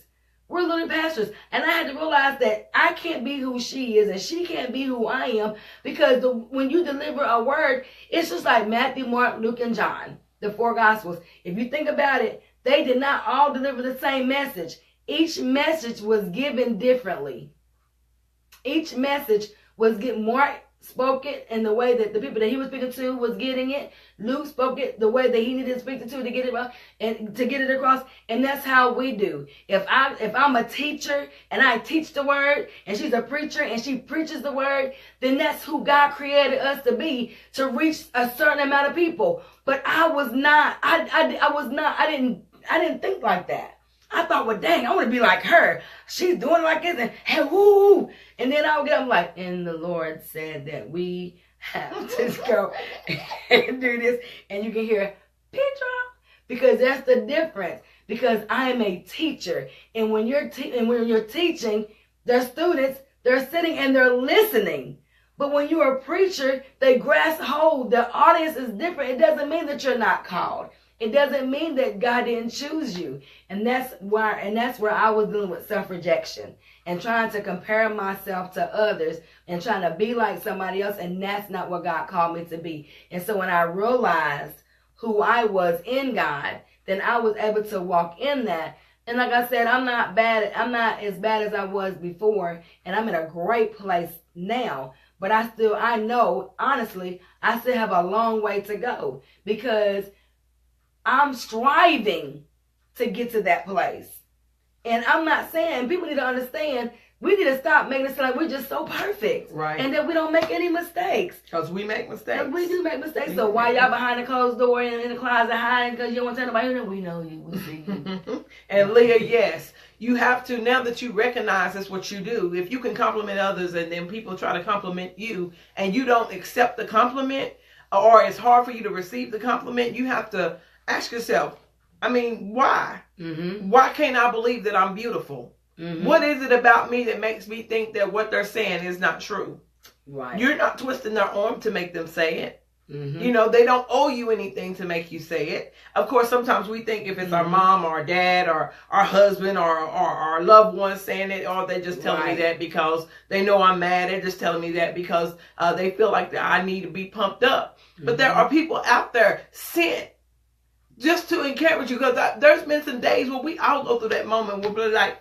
We're little pastors. And I had to realize that I can't be who she is and she can't be who I am, because when you deliver a word, it's just like Matthew, Mark, Luke, and John, the 4 Gospels. If you think about it, they did not all deliver the same message. Each message was given differently. Each message was Mark spoke it in the way that the people that he was speaking to was getting it. Luke spoke it the way that he needed to speak to get it and to get it across. And that's how we do. If I'm a teacher and I teach the word, and she's a preacher and she preaches the word, then that's who God created us to be, to reach a certain amount of people. But I was not. I didn't think like that. I thought, well, dang, I want to be like her. She's doing like this and hey, woo. And then I would get, I'm like, and the Lord said that we have to go and do this. And you can hear, pin drop, because that's the difference. Because I am a teacher. And when you're teaching, their students, they're sitting and they're listening. But when you're a preacher, they grasp hold. The audience is different. It doesn't mean that you're not called. It doesn't mean that God didn't choose you. And that's where I was dealing with self-rejection and trying to compare myself to others and trying to be like somebody else. And that's not what God called me to be. And so when I realized who I was in God, then I was able to walk in that. And like I said, I'm not as bad as I was before. And I'm in a great place now. But I know, honestly, I still have a long way to go, because I'm striving to get to that place. And I'm not saying, people need to understand, we need to stop making it sound like we're just so perfect. Right. And that we don't make any mistakes. Because we make mistakes. We do make mistakes. So why y'all behind the closed door and in the closet hiding because you don't want to tell nobody? We know you. We see you. And Leah, yes, you have to, now that you recognize that's what you do, if you can compliment others and then people try to compliment you and you don't accept the compliment, or it's hard for you to receive the compliment, you have to ask yourself, I mean, why? Mm-hmm. Why can't I believe that I'm beautiful? Mm-hmm. What is it about me that makes me think that what they're saying is not true? Right. You're not twisting their arm to make them say it. Mm-hmm. You know, they don't owe you anything to make you say it. Of course, sometimes we think if it's our mom or our dad or our husband or our loved ones saying it, or they just telling me that because they know I'm mad. They're just telling me that because they feel like that I need to be pumped up. Mm-hmm. But there are people out there sent just to encourage you, because there's been some days where we all go through that moment where we're like,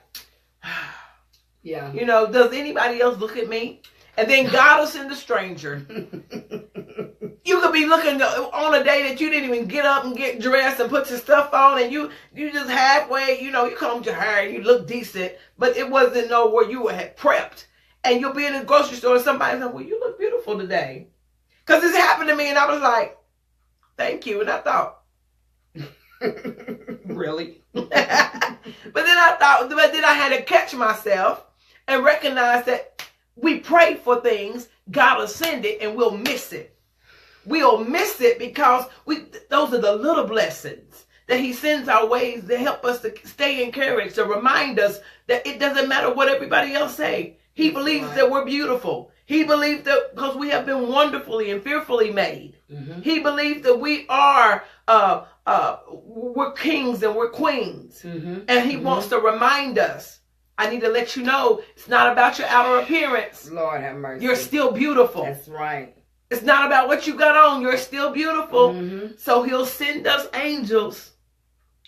yeah, you know, does anybody else look at me? And then God will send a stranger. You could be looking on a day that you didn't even get up and get dressed and put your stuff on, and you just halfway, you know, you combed your hair and you look decent, but it wasn't where you had prepped. And you'll be in the grocery store and somebody's like, well, you look beautiful today. Because this happened to me, and I was like, thank you. And I thought, really? But then I had to catch myself and recognize that we pray for things, God will send it, and we'll miss it. We'll miss it because those are the little blessings that he sends our ways to help us to stay encouraged, to remind us that it doesn't matter what everybody else say. He believes that we're beautiful. He believes that because we have been wonderfully and fearfully made. Mm-hmm. He believes that we are we're kings and we're queens. Mm-hmm. And he wants to remind us, I need to let you know, it's not about your outer appearance. Lord have mercy. You're still beautiful. That's right. It's not about what you got on. You're still beautiful. Mm-hmm. So he'll send us angels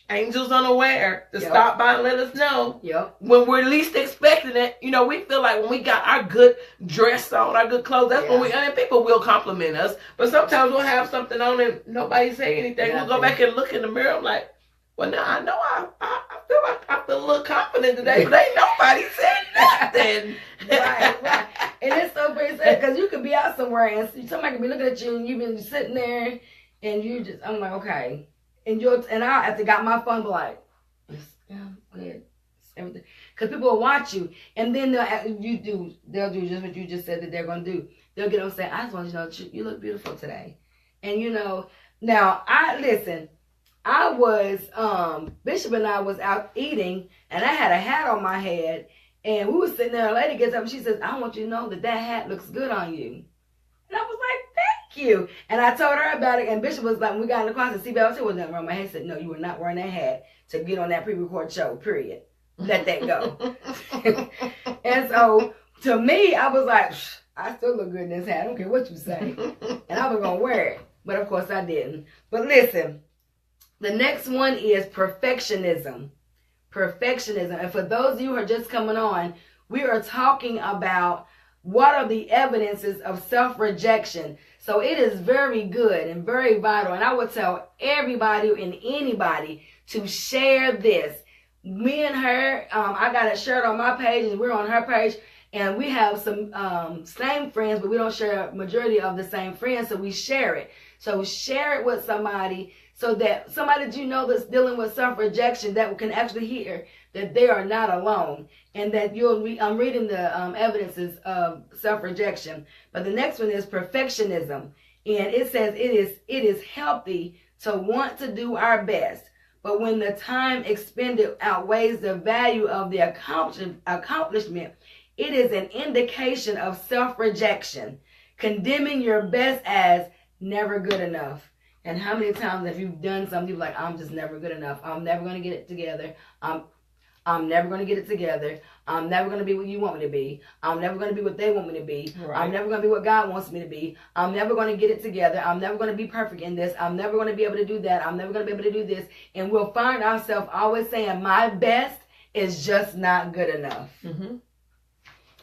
unaware, to stop by and let us know when we're least expecting it. You know, we feel like when we got our good dress on, our good clothes, that's when and people will compliment us. But sometimes we'll have something on and nobody say anything. We'll go back and look in the mirror. I'm like, well, now I know I feel a little confident today, but ain't nobody said nothing. Right. And it's so crazy because you could be out somewhere and somebody could be looking at you and you've been sitting there and you just, I'm like, okay. And I have to got my phone, be like, yeah, good, everything, because people will watch you, and then they'll do just what you just said that they're gonna do. They'll get on saying, I just want you to know that you look beautiful today, and you know. Now I was Bishop and I was out eating, and I had a hat on my head, and we was sitting there. A lady gets up and she says, I want you to know that hat looks good on you, and I was like, you. And I told her about it, and Bishop was like, when we got in the car, I said, CB, I was nothing wrong. My head said, no, you were not wearing that hat to get on that pre-record show, period. Let that go. And so, to me, I was like, I still look good in this hat. I don't care what you say. And I was going to wear it. But, of course, I didn't. But listen, the next one is perfectionism. Perfectionism. And for those of you who are just coming on, we are talking about what are the evidences of self-rejection. So it is very good and very vital. And I would tell everybody and anybody to share this. Me and her, I got it shared on my page and we're on her page. And we have some same friends, but we don't share a majority of the same friends. So we share it. So share it with somebody so that somebody that you know that's dealing with self-rejection that can actually hear that they are not alone. And that I'm reading the evidences of self-rejection. But the next one is perfectionism. And it says it is healthy to want to do our best. But when the time expended outweighs the value of the accomplishment, it is an indication of self-rejection, condemning your best as never good enough. And how many times have you done something you're like, I'm just never good enough. I'm never going to get it together. I'm never going to get it together. I'm never going to be what you want me to be. I'm never going to be what they want me to be. Right. I'm never going to be what God wants me to be. I'm never going to get it together. I'm never going to be perfect in this. I'm never going to be able to do that. I'm never going to be able to do this. And we'll find ourselves always saying, my best is just not good enough. Mm-hmm.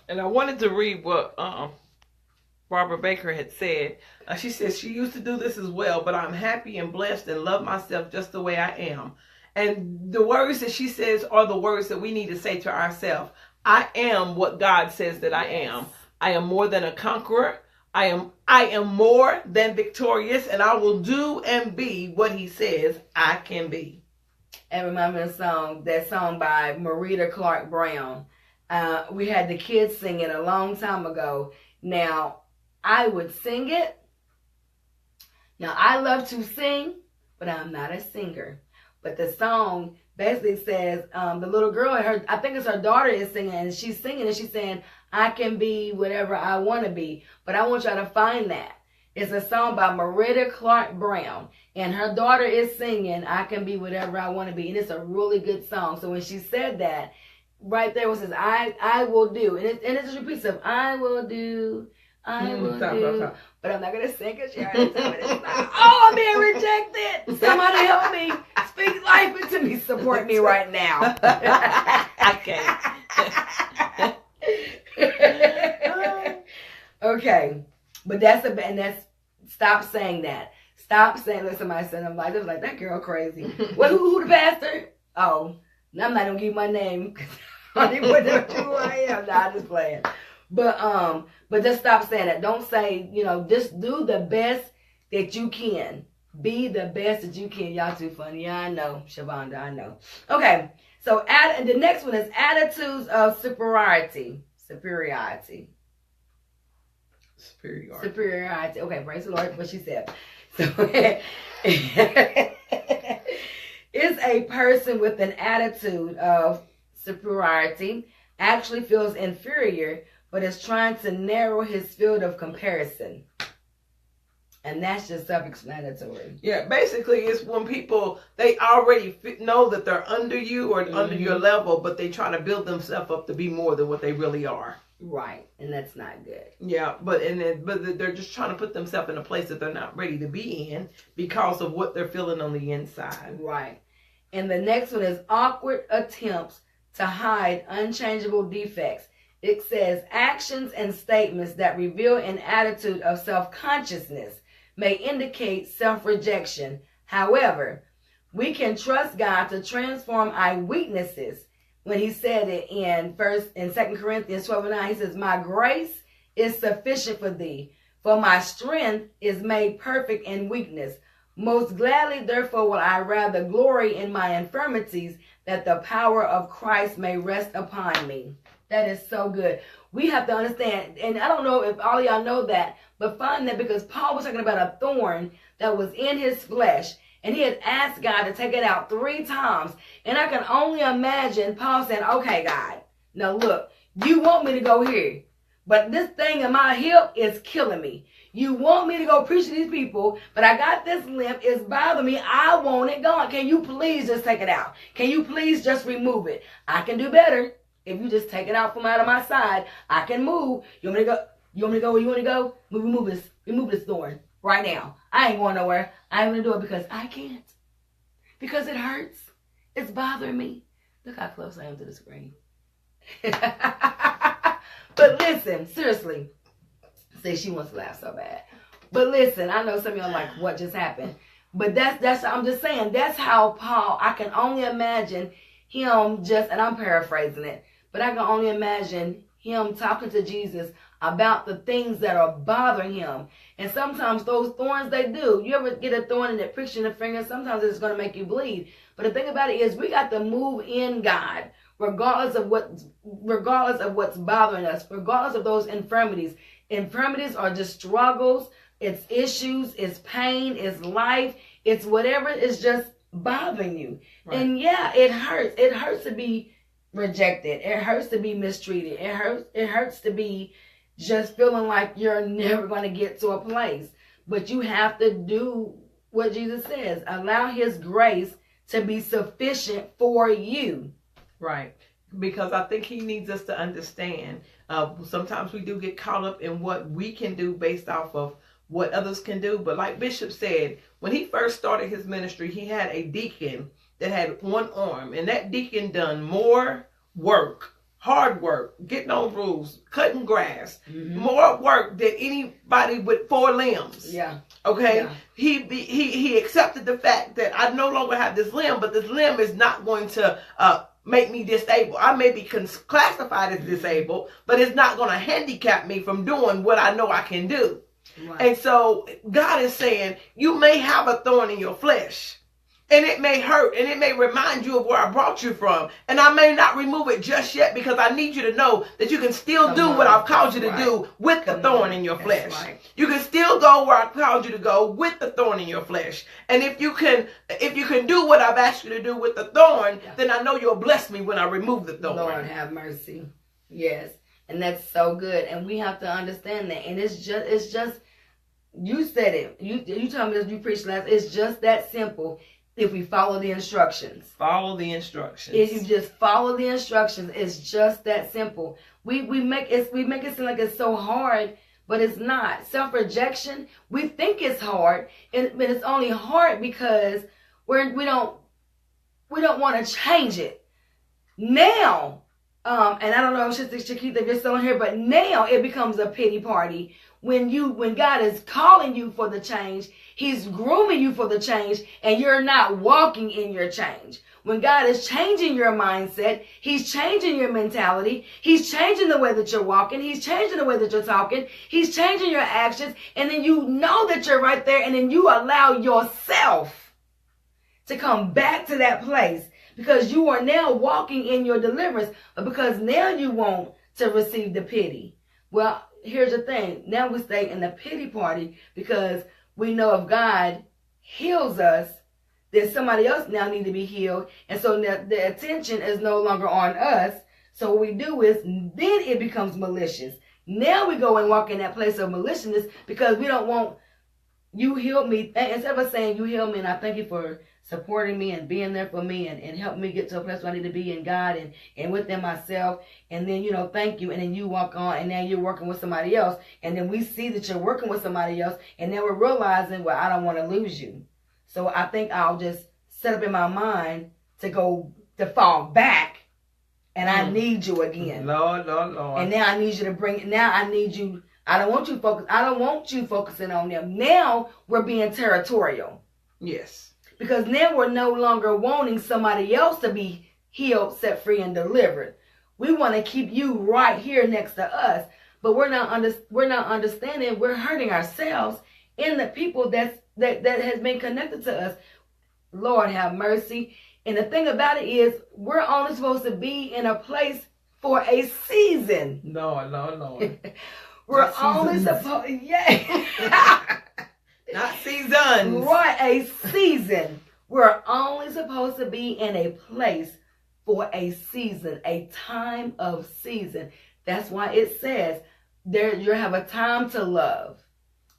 And I wanted to read what Barbara Baker had said. She said she used to do this as well, but I'm happy and blessed and love myself just the way I am. And the words that she says are the words that we need to say to ourselves. I am what God says that I am. I am more than a conqueror. I am more than victorious, and I will do and be what he says I can be. And remember that song by Marita Clark Brown. We had the kids sing it a long time ago. Now, I would sing it. Now, I love to sing, but I'm not a singer. But the song basically says, the little girl, I think it's her daughter is singing, and she's singing and she's saying, I can be whatever I want to be. But I want y'all to find that. It's a song by Marita Clark Brown, and her daughter is singing, I can be whatever I want to be. And it's a really good song. So when she said that, right there it says, I will do. And it just repeats of, I will do. I will do. But I'm not going to sing because she already told me this. Oh, I'm being rejected. Somebody help me. Speak life into me. Support me right now. Okay. But that's stop saying that. Stop saying that somebody said I'm like, they was like, that girl crazy. Well, who the pastor? Oh, I'm not going to give my name because I don't even know who I am. Nah, I'm just playing. But just stop saying that. Don't say, just do the best that you can. Be the best that you can. Y'all too funny. Yeah, I know. Shavonda, I know. Okay. So the next one is attitudes of superiority. Superiority. Okay, praise the Lord. What she said. So it's a person with an attitude of superiority, actually feels inferior, but it's trying to narrow his field of comparison. And that's just self-explanatory. Yeah, basically it's when people, they already know that they're under you or under your level, but they try to build themselves up to be more than what they really are. Right, and that's not good. Yeah, but they're just trying to put themselves in a place that they're not ready to be in because of what they're feeling on the inside. Right. And the next one is awkward attempts to hide unchangeable defects. It says actions and statements that reveal an attitude of self-consciousness may indicate self-rejection. However, we can trust God to transform our weaknesses. When he said it in 2 Corinthians 12:9, he says, my grace is sufficient for thee, for my strength is made perfect in weakness. Most gladly, therefore, will I rather glory in my infirmities, that the power of Christ may rest upon me. That is so good. We have to understand, and I don't know if all of y'all know that, but find that because Paul was talking about a thorn that was in his flesh, and he had asked God to take it out 3 times. And I can only imagine Paul saying, okay, God, now look, you want me to go here, but this thing in my hip is killing me. You want me to go preach to these people, but I got this limp. It's bothering me. I want it gone. Can you please just take it out? Can you please just remove it? I can do better. If you just take it out from out of my side, I can move. You want me to go? You want me to go where you want to go? Remove this thorn right now. I ain't going nowhere. I'm going to do it because I can't. Because it hurts. It's bothering me. Look how close I am to the screen. But listen, seriously. See, she wants to laugh so bad. But listen, I know some of y'all are like, what just happened? But that's I'm just saying, that's how Paul, I can only imagine him just, and I'm paraphrasing it, but I can only imagine him talking to Jesus about the things that are bothering him. And sometimes those thorns, they do. You ever get a thorn and it pricks you in the finger? Sometimes it's going to make you bleed. But the thing about it is we got to move in God, regardless of what's bothering us, regardless of those infirmities. Infirmities are just struggles, it's issues, it's pain, it's life, it's whatever is just bothering you. Right. And yeah, it hurts. It hurts to be rejected. It hurts to be mistreated. It hurts to be just feeling like you're never going to get to a place. But you have to do what Jesus says. Allow his grace to be sufficient for you. Right. Because I think he needs us to understand. Sometimes we do get caught up in what we can do based off of what others can do. But like Bishop said, when he first started his ministry, he had a deacon that had one arm. And that deacon done more work, hard work, getting on roofs, cutting grass, more work than anybody with 4 limbs. Yeah. Okay. Yeah. He accepted the fact that I no longer have this limb, but this limb is not going to make me disabled. I may be classified as disabled, but it's not going to handicap me from doing what I know I can do. Right. And so God is saying, you may have a thorn in your flesh, and it may hurt, and it may remind you of where I brought you from. And I may not remove it just yet because I need you to know that you can still do what I've called you to do with the thorn in your flesh. Right. You can still go where I've called you to go with the thorn in your flesh. And if you can do what I've asked you to do with the thorn, then I know you'll bless me when I remove the thorn. Lord have mercy. Yes. And that's so good. And we have to understand that. And it's just, you said it. You told me this, you preached last. It's just that simple. If we follow the instructions. Follow the instructions. If you just follow the instructions, it's just that simple. We make it seem like it's so hard, but it's not. Self-rejection, we think it's hard, but it's only hard because we don't want to change it. Now, and I don't know if Shakita, if you're still in here, but now it becomes a pity party when God is calling you for the change. He's grooming you for the change, and you're not walking in your change. When God is changing your mindset, he's changing your mentality. He's changing the way that you're walking. He's changing the way that you're talking. He's changing your actions. And then you know that you're right there, and then you allow yourself to come back to that place because you are now walking in your deliverance, but because now you want to receive the pity. Well, here's the thing. Now we stay in the pity party because we know if God heals us, then somebody else now needs to be healed. And so the attention is no longer on us. So what we do is then it becomes malicious. Now we go and walk in that place of maliciousness because we don't want you healed me. Instead of saying you healed me and I thank you for supporting me and being there for me and helping me get to a place where I need to be in God and within myself. And then, thank you. And then you walk on and now you're working with somebody else. And then we see that you're working with somebody else. And then we're realizing, well, I don't want to lose you. So I think I'll just set up in my mind to fall back. And I need you again. Lord. And now I need you to bring it. Now I need you. I don't want you focusing on them. Now we're being territorial. Yes. Because now we're no longer wanting somebody else to be healed, set free, and delivered. We want to keep you right here next to us. But we're not understanding we're hurting ourselves and the people that has been connected to us. Lord have mercy. And the thing about it is we're only supposed to be in a place for a season. Lord. We're Not only seasons. supposed, yeah. Not seasons. Right, a season. We're only supposed to be in a place for a season, a time of season. That's why it says you have a time to love.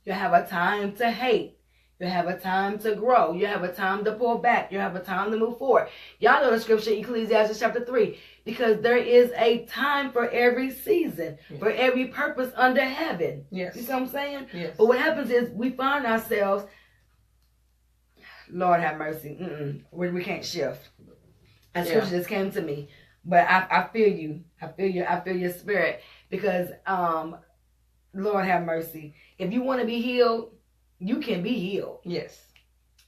You have a time to hate. You have a time to grow. You have a time to pull back. You have a time to move forward. Y'all know the scripture, Ecclesiastes chapter 3, because there is a time for every season, for every purpose under heaven. Yes. You see what I'm saying? Yes. But what happens is we find ourselves, Lord have mercy, we can't shift. And scripture just came to me. But I feel you. I feel your spirit. Because, Lord have mercy. If you want to be healed, you can be healed. Yes.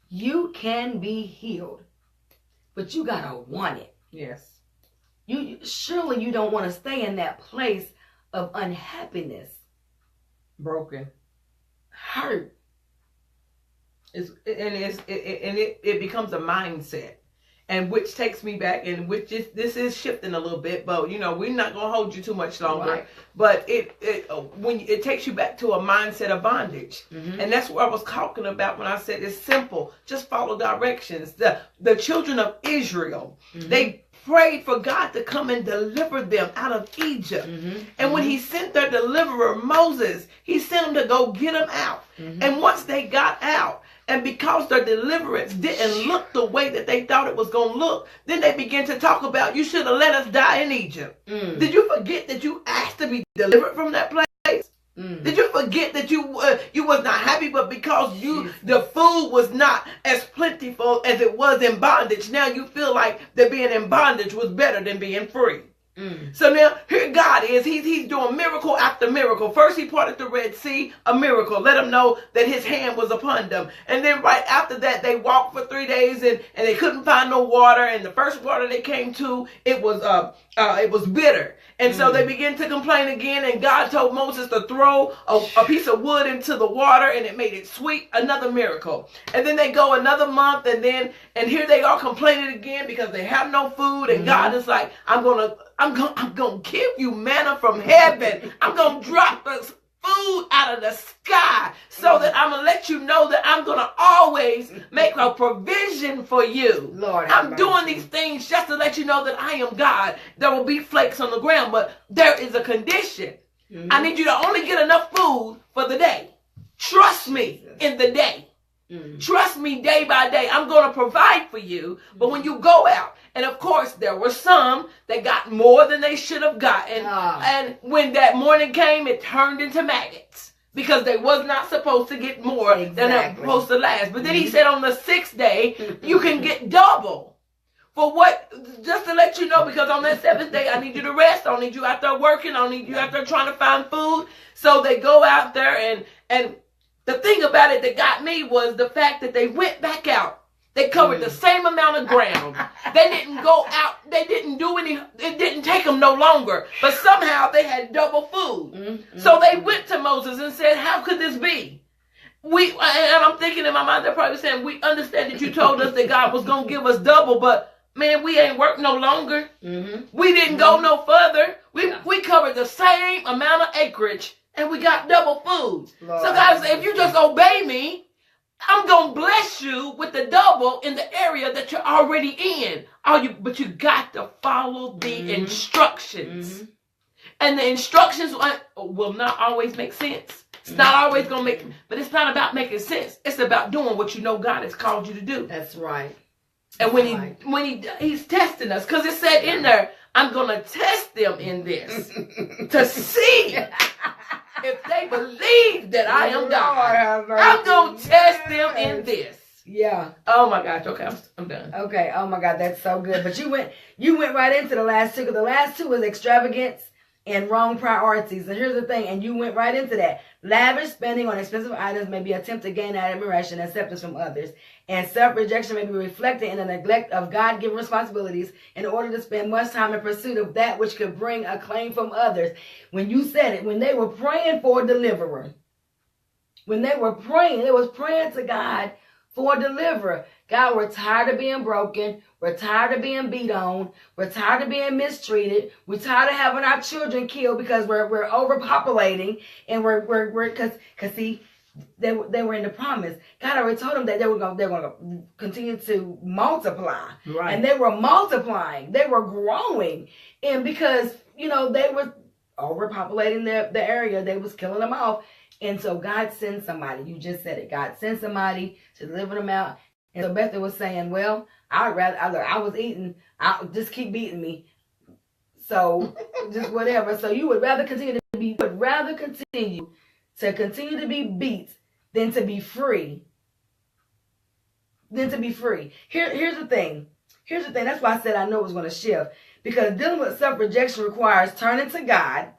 You can be healed. But you got to want it. Yes. Surely you don't want to stay in that place of unhappiness. Broken. Hurt. It becomes a mindset. And which takes me back, and this is shifting a little bit, but we're not gonna hold you too much longer. Right. But it takes you back to a mindset of bondage, and that's what I was talking about when I said it's simple. Just follow directions. The children of Israel, they prayed for God to come and deliver them out of Egypt, and when He sent their deliverer Moses, He sent them to go get them out. And once they got out, and because their deliverance didn't look the way that they thought it was going to look, then they began to talk about, you should have let us die in Egypt. Did you forget that you asked to be delivered from that place? Did you forget that you was not happy, but because the food was not as plentiful as it was in bondage, now you feel like that being in bondage was better than being free? So now here God is. He's doing miracle after miracle. First He parted the Red Sea, a miracle. Let them know that His hand was upon them. And then right after that, they walked for 3 days and they couldn't find no water. And the first water they came to, it was bitter. And so they began to complain again. And God told Moses to throw a piece of wood into the water, and it made it sweet. Another miracle. And then they go another month, and here they are complaining again because they have no food. And God is like, I'm gonna give you manna from heaven. I'm gonna drop this food out of the sky so that I'm gonna let you know that I'm gonna always make a provision for you. Lord, I'm doing these things just to let you know that I am God. There will be flakes on the ground, but there is a condition. I need you to only get enough food for the day. Trust me in the day. Trust me day by day. I'm going to provide for you. But when you go out, and of course there were some that got more than they should have gotten. And when that morning came, it turned into maggots because they was not supposed to get more than they're supposed to last. But then He said on the 6th day, you can get double. For what? Just to let you know, because on that 7th day, I need you to rest. I don't need you out there working. I don't need you out there trying to find food. So they go out there, and the thing about it that got me was the fact that they went back out. They covered the same amount of ground. They didn't go out. They didn't do any. It didn't take them no longer. But somehow they had double food. So they went to Moses and said, how could this be? And I'm thinking in my mind, they're probably saying, we understand that you told us that God was going to give us double, but man, we ain't worked no longer. We didn't go no further. We covered the same amount of acreage and we got double food. Lord. So God said, if you just obey me, I'm going to bless you with the double in the area that you're already in. But you got to follow the instructions. And the instructions will not always make sense. It's not always going to make, but it's not about making sense. It's about doing what you know God has called you to do. That's right. And when he's testing us, because it said in there, I'm going to test them in this to see if they believe that I am God. I'm going to test them in this. Yeah. Oh my gosh. Okay, I'm done. Okay. Oh my God, that's so good. But you went right into the last two. Because the last two was extravagance and wrong priorities. And here's the thing. And you went right into that. Lavish spending on expensive items may be an attempt to gain admiration and acceptance from others. And self-rejection may be reflected in the neglect of God-given responsibilities in order to spend much time in pursuit of that which could bring acclaim from others. When you said it, when they were praying for a deliverer, when they were praying, they was praying to God for a deliverer. God, we're tired of being broken. We're tired of being beat on. We're tired of being mistreated. We're tired of having our children killed because we're overpopulating, and because see, they were in the promise. God already told them that they're going to continue to multiply, right. And they were multiplying. They were growing, and because they were overpopulating the area, they was killing them off. And so God sends somebody. You just said it. God sends somebody to deliver them out. And so Bethany was saying, well, I was eating. Just keep beating me. So just whatever. So you would rather continue to be beat than to be free. Here's the thing. That's why I said I know it was going to shift. Because dealing with self-rejection requires turning to God,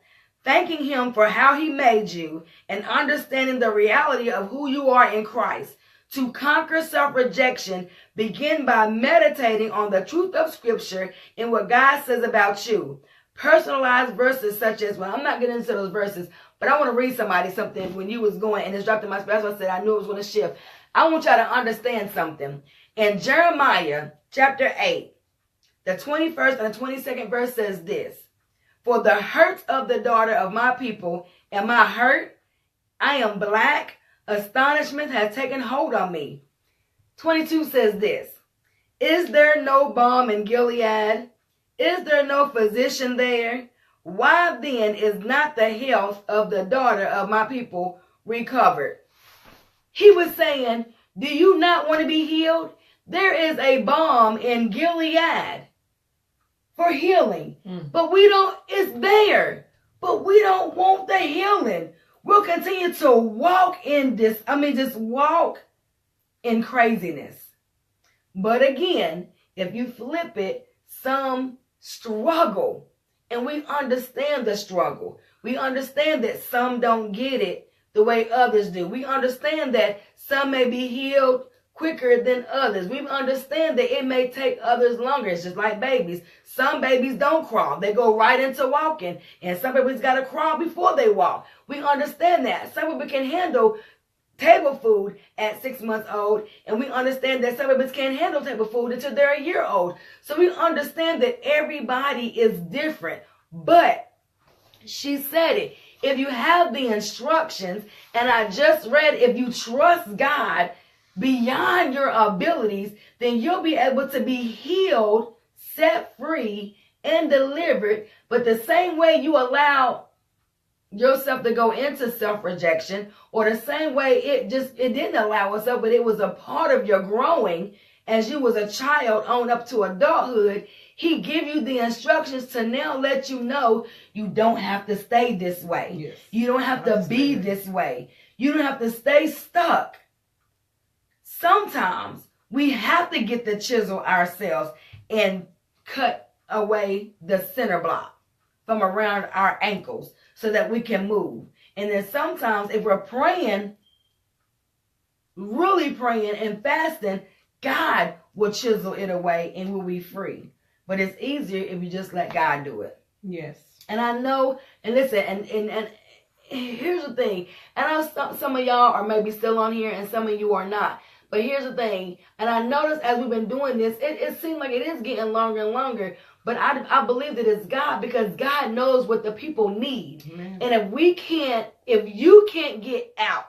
thanking him for how he made you, and understanding the reality of who you are in Christ. To conquer self-rejection, begin by meditating on the truth of Scripture and what God says about you. Personalized verses such as, well, I'm not getting into those verses, but I want to read somebody something when you was going, and it's dropped in my spirit. That's why I said I knew it was going to shift. I want y'all to understand something. In Jeremiah chapter 8, the 21st and the 22nd verse says this. For the hurt of the daughter of my people am I hurt? I am black. Astonishment has taken hold on me. 22 says this. Is there no balm in Gilead? Is there no physician there? Why then is not the health of the daughter of my people recovered? He was saying, do you not want to be healed? There is a balm in Gilead for healing. But it's there. But we don't want the healing. We'll continue to walk in just walk in craziness. But again, if you flip it, some struggle. And we understand the struggle. We understand that some don't get it the way others do. We understand that some may be healed quicker than others. We understand that it may take others longer. It's just like babies. Some babies don't crawl. They go right into walking. And some babies got to crawl before they walk. We understand that. Some people can handle table food at 6 months old. And we understand that some babies can't handle table food until they're a year old. So we understand that everybody is different. But she said it. If you have the instructions, and I just read, if you trust God beyond your abilities, then you'll be able to be healed, set free, and delivered. But the same way you allow yourself to go into self-rejection, or the same way it didn't allow itself, but it was a part of your growing as you was a child on up to adulthood, he give you the instructions to now let you know you don't have to stay this way. Yes. You don't have to be this way. You don't have to stay stuck. Sometimes we have to get the chisel ourselves and cut away the center block from around our ankles so that we can move. And then sometimes if we're praying, really praying and fasting, God will chisel it away and we'll be free. But it's easier if you just let God do it. Yes. And I know, and listen, and here's the thing. And I know some of y'all are maybe still on here and some of you are not. But here's the thing. And I noticed as we've been doing this, it seems like it is getting longer and longer. But I believe that it's God, because God knows what the people need. Amen. And if you can't get out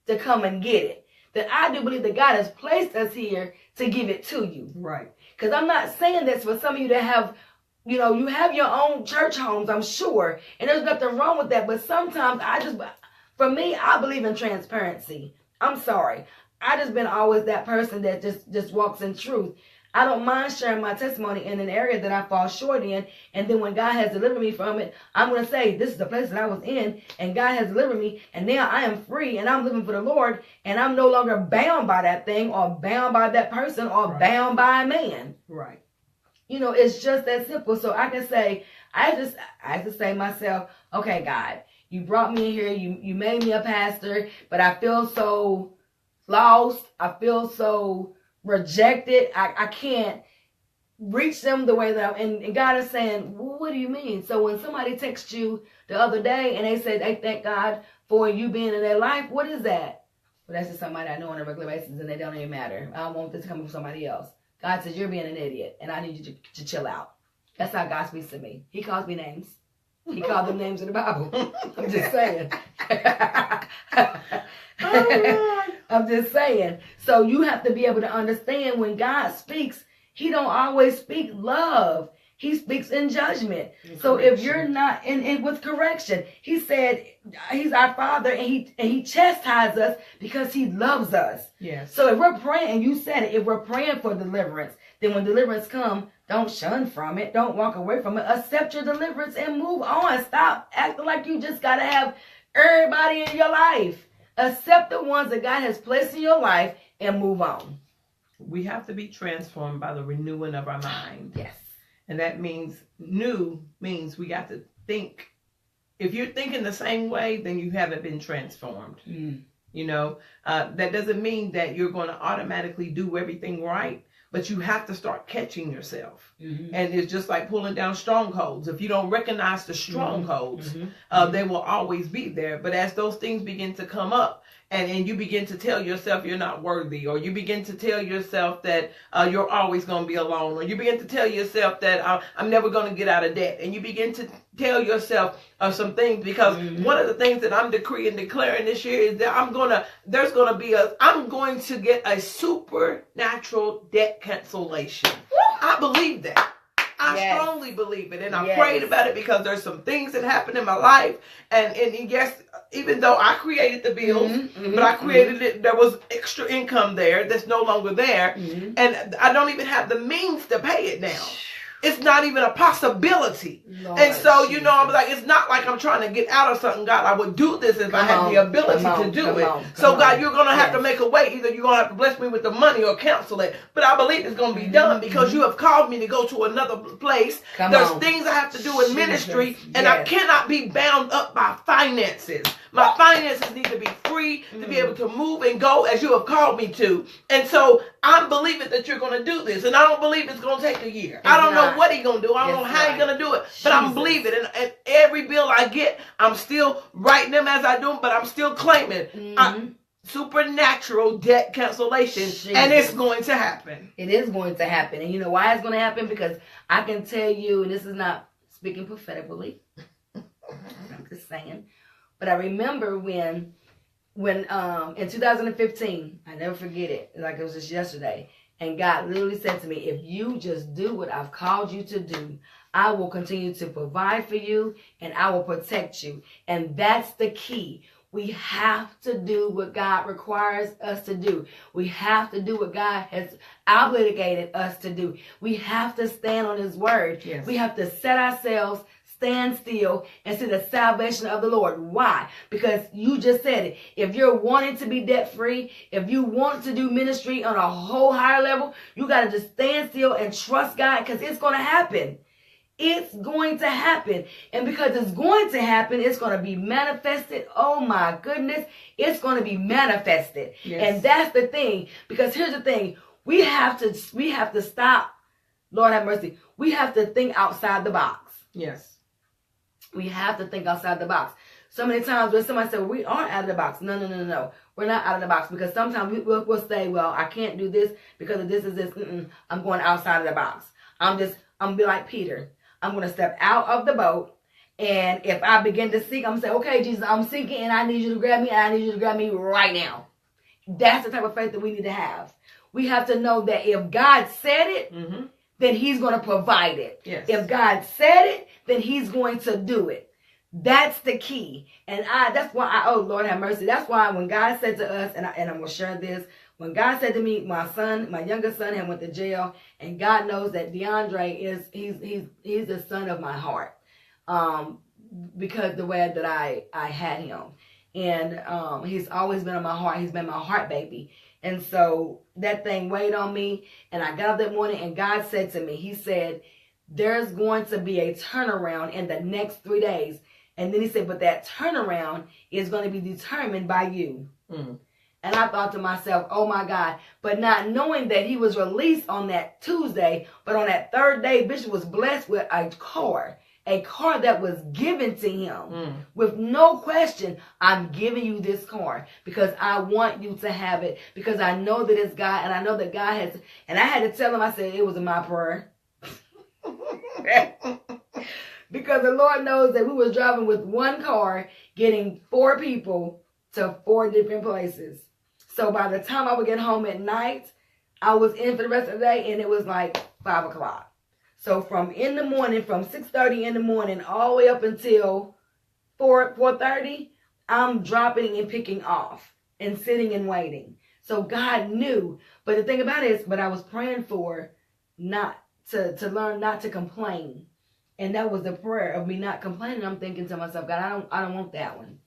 to come and get it, then I do believe that God has placed us here to give it to you. Right. Because I'm not saying this for some of you to have You know, you have your own church homes, I'm sure, and there's nothing wrong with that. But sometimes for me, I believe in transparency. I'm sorry. I just been always that person that just walks in truth. I don't mind sharing my testimony in an area that I fall short in. And then when God has delivered me from it, I'm going to say, this is the place that I was in, and God has delivered me, and now I am free, and I'm living for the Lord, and I'm no longer bound by that thing, or bound by that person, or bound by a man. Right. You know, it's just that simple. So I can say, I just say to myself, okay, God, you brought me in here, you made me a pastor, but I feel so lost. I feel so rejected. I can't reach them the way that and God is saying, well, what do you mean? So when somebody texts you the other day and they say they thank God for you being in their life, what is that? Well, that's just somebody I know on a regular basis, and they don't even matter. I don't want this to come from somebody else. God says, you're being an idiot, and I need you to chill out. That's how God speaks to me. He calls me names. He called them names in the Bible. I'm just saying. I'm just saying. So you have to be able to understand when God speaks, he don't always speak love. He speaks in judgment. So if you're not in with correction, he said he's our Father, and he chastises us because he loves us. Yes. So if we're praying, and you said it, if we're praying for deliverance, then when deliverance comes, don't shun from it. Don't walk away from it. Accept your deliverance and move on. Stop acting like you just got to have everybody in your life. Accept the ones that God has placed in your life and move on. We have to be transformed by the renewing of our mind. Yes. And that means means we got to think. If you're thinking the same way, then you haven't been transformed. You know, that doesn't mean that you're going to automatically do everything right, but you have to start catching yourself. And it's just like pulling down strongholds. If you don't recognize the strongholds, they will always be there. But as those things begin to come up, and you begin to tell yourself you're not worthy, or you begin to tell yourself that you're always going to be alone, or you begin to tell yourself that I'm never going to get out of debt, and you begin to tell yourself some things, because one of the things that I'm decreeing and declaring this year is that I'm going to get a supernatural debt cancellation. I believe that. I strongly believe it, and I prayed about it because there's some things that happened in my life, and yes, even though I created the bills, but I created it, there was extra income there that's no longer there, and I don't even have the means to pay it now. It's not even a possibility. Lord, and so, you know, I'm like, it's not like I'm trying to get out of something. God, I would do this if I had the ability to do it. So, God, you're going to have to make a way. Either you're going to have to bless me with the money or cancel it. But I believe it's going to be done because you have called me to go to another place. There's things I have to do in ministry, and I cannot be bound up by finances. My finances need to be free to be able to move and go as you have called me to. And so I'm believing that you're going to do this. And I don't believe it's going to take a year. I don't know what he's going to do. I don't know how he's going to do it. But I'm believing. And every bill I get, I'm still writing them as I do them, but I'm still claiming supernatural debt cancellation. And it's going to happen. It is going to happen. And you know why it's going to happen? Because I can tell you, and this is not speaking prophetically, I'm just saying, but I remember when in 2015, I never forget it, like it was just yesterday, and God literally said to me, if you just do what I've called you to do, I will continue to provide for you, and I will protect you. And that's the key. We have to do what God requires us to do. We have to do what God has obligated us to do. We have to stand on his word. Yes. We have to set ourselves, stand still, and see the salvation of the Lord. Why? Because you just said it. If you're wanting to be debt free, if you want to do ministry on a whole higher level, you got to just stand still and trust God, because it's going to happen. It's going to happen. And because it's going to happen, it's going to be manifested. Oh my goodness. It's going to be manifested. Yes. And that's the thing. Because here's the thing. We have to stop. Lord have mercy. We have to think outside the box. Yes. We have to think outside the box. So many times when somebody says, well, we aren't out of the box. No. We're not out of the box, because sometimes we'll say, well, I can't do this because of this is this. I'm going outside of the box. I'm going to be like Peter. I'm going to step out of the boat. And if I begin to sink, I'm going to say, okay, Jesus, I'm sinking, and I need you to grab me, and I need you to grab me right now. That's the type of faith that we need to have. We have to know that if God said it, then he's going to provide it. Yes. If God said it, then he's going to do it. That's the key. And that's why oh Lord have mercy. That's why when God said to us, and I'm going to share this, when God said to me, my youngest son had went to jail, and God knows that DeAndre he's the son of my heart. Because the way that I had him. And he's always been on my heart. He's been my heart baby. And so that thing weighed on me. And I got up that morning and God said to me, he said, there's going to be a turnaround in the next 3 days. And then he said, but that turnaround is going to be determined by you. Mm. And I thought to myself, oh my God. But not knowing that he was released on that Tuesday, but on that third day, Bishop was blessed with a car that was given to him with no question. I'm giving you this car because I want you to have it, because I know that it's God, and I know that God has, and I had to tell him, I said, it was in my prayer. Because the Lord knows that we was driving with one car, getting 4 people to 4 different places. So by the time I would get home at night, I was in for the rest of the day, and it was like 5 o'clock. So from in the morning, from 6:30 in the morning, all the way up until 4:30, I'm dropping and picking off and sitting and waiting. So God knew. But the thing about it is, but I was praying for not to learn not to complain. And that was the prayer of me not complaining. I'm thinking to myself, God, I don't want that one.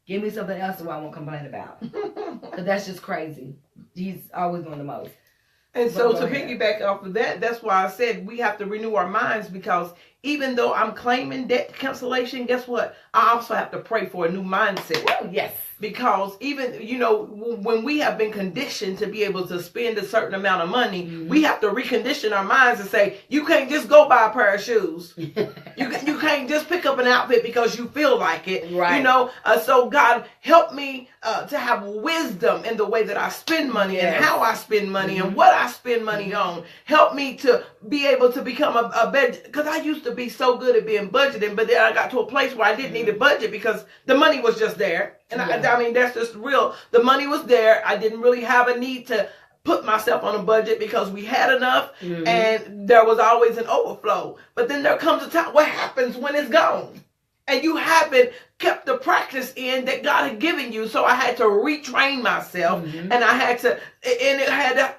Give me something else that I won't complain about. Because that's just crazy. He's always doing the most. And so to piggyback off of that, that's why I said we have to renew our minds, because even though I'm claiming debt cancellation, guess what? I also have to pray for a new mindset. Oh, yes. Because even, when we have been conditioned to be able to spend a certain amount of money, we have to recondition our minds and say, you can't just go buy a pair of shoes. You can't just pick up an outfit because you feel like it. Right. So God, help me to have wisdom in the way that I spend money and how I spend money and what I spend money on. Help me to be able to become a better, because I used to be so good at being budgeting, but then I got to a place where I didn't need a budget because the money was just there. And I mean, that's just real. The money was there. I didn't really have a need to put myself on a budget because we had enough and there was always an overflow. But then there comes a time, what happens when it's gone? And you haven't kept the practice in that God had given you. So I had to retrain myself, and I had to, and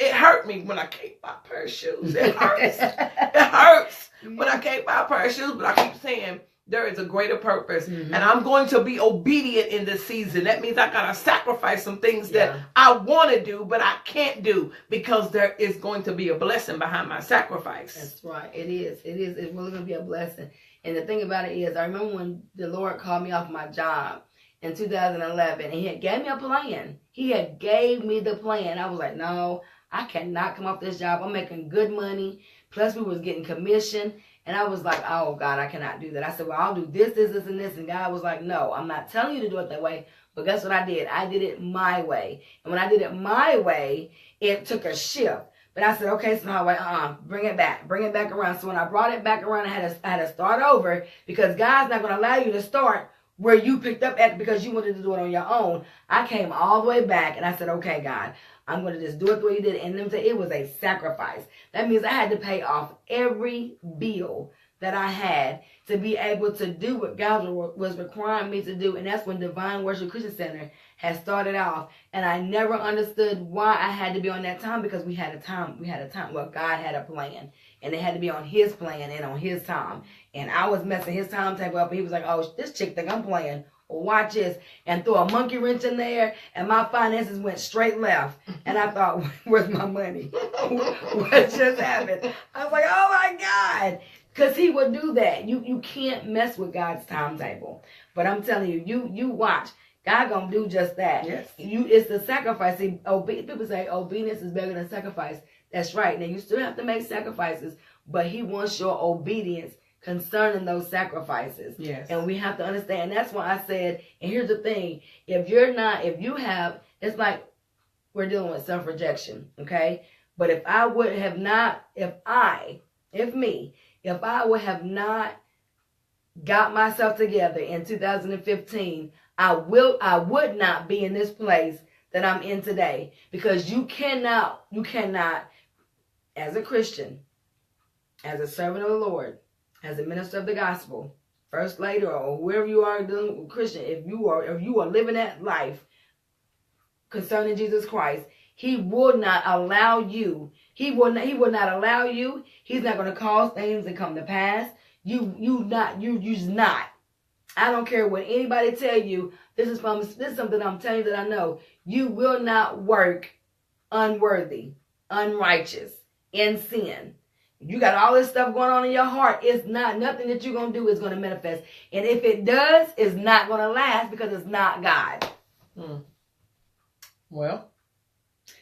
it hurt me when I can't buy a pair of shoes. It hurts. It hurts when I can't buy a pair of shoes, but I keep saying, there is a greater purpose, and I'm going to be obedient in this season. That means I got to sacrifice some things that I want to do, but I can't do, because there is going to be a blessing behind my sacrifice. That's right. It is. It's really going to be a blessing. And the thing about it is, I remember when the Lord called me off my job in 2011, and he had gave me a plan. He had gave me the plan. I was like, no, I cannot come off this job. I'm making good money. Plus, we was getting commission. And I was like, oh, God, I cannot do that. I said, well, I'll do this, this, this, and this. And God was like, no, I'm not telling you to do it that way. But guess what I did? I did it my way. And when I did it my way, it took a shift. But I said, okay, so now, bring it back around. So when I brought it back around, I had to start over, because God's not going to allow you to start where you picked up at because you wanted to do it on your own. I came all the way back, and I said, okay, God, I'm going to just do it the way you did it. And them say it was a sacrifice. That means I had to pay off every bill that I had to be able to do what God was requiring me to do. And that's when Divine Worship Christian Center had started off. And I never understood why I had to be on that time, because we had a time. Well, God had a plan, and it had to be on his plan and on his time. And I was messing his timetable up, and he was like, oh, this chick think I'm playing. Watch this, and throw a monkey wrench in there, and my finances went straight left. And I thought, where's my money? What just happened? I was like, oh my God. Because he would do that. You can't mess with God's timetable. But I'm telling you, you watch. God gonna do just that. Yes. It's the sacrifice. See, people say obedience is better than sacrifice. That's right. Now you still have to make sacrifices, but he wants your obedience concerning those sacrifices. Yes. And we have to understand. That's why I said, and here's the thing, it's like we're dealing with self-rejection, okay? But if I would have not got myself together in 2015, I would not be in this place that I'm in today. Because you cannot, as a Christian, as a servant of the Lord, as a minister of the gospel, first lady, or whoever you are doing Christian, if you are living that life concerning Jesus Christ, he will not allow you. He will not allow you. He's not going to cause things to come to pass. You just not. I don't care what anybody tell you. This is something I'm telling you that I know. You will not work unworthy, unrighteous, in sin. You got all this stuff going on in your heart. It's not, nothing that you're going to do is going to manifest. And if it does, it's not going to last because it's not God. Well.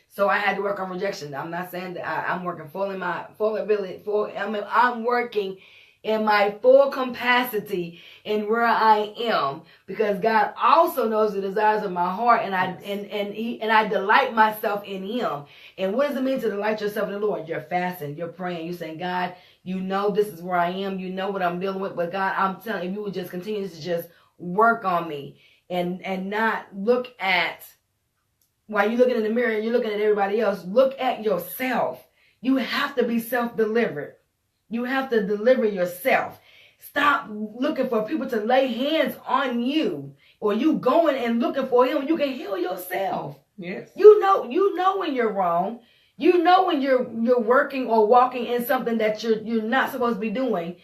So I had to work on rejection. I'm not saying that I'm working full ability. I'm working in my full capacity in where I am, because God also knows the desires of my heart, and I delight myself in Him. And what does it mean to delight yourself in the Lord? You're fasting, you're praying, you're saying, God, you know this is where I am, you know what I'm dealing with, but God, I'm telling you, if you would just continue to just work on me and not look at, while you're looking in the mirror, you're looking at everybody else, look at yourself. You have to be self-delivered. You have to deliver yourself. Stop looking for people to lay hands on you, or you going and looking for Him. You can heal yourself. Yes. You know when you're wrong. You know when you're working or walking in something that you're not supposed to be doing.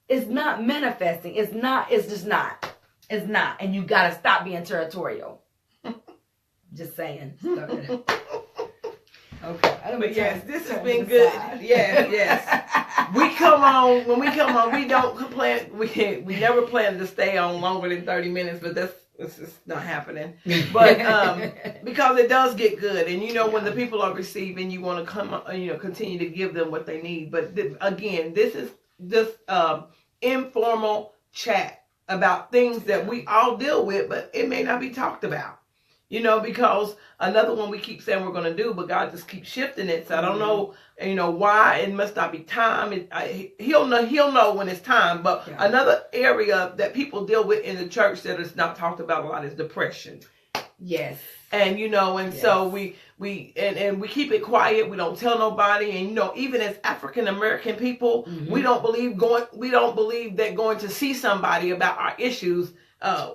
It's not manifesting. It's just not. It's not. And you got to stop being territorial. Just saying. Okay. But yes, this has been good. Yes. When we come on, we don't plan. We never plan to stay on longer than 30 minutes, but this is not happening. But because it does get good, and when the people are receiving, you want to come, continue to give them what they need. But again, this is just informal chat about things that we all deal with, but it may not be talked about. Because another one we keep saying we're going to do, but God just keeps shifting it. So I don't know, why. It must not be time. He'll know when it's time. But another area that people deal with in the church that is not talked about a lot is depression. Yes. And, yes. So we keep it quiet. We don't tell nobody. And, even as African American people, we don't believe that going to see somebody about our issues,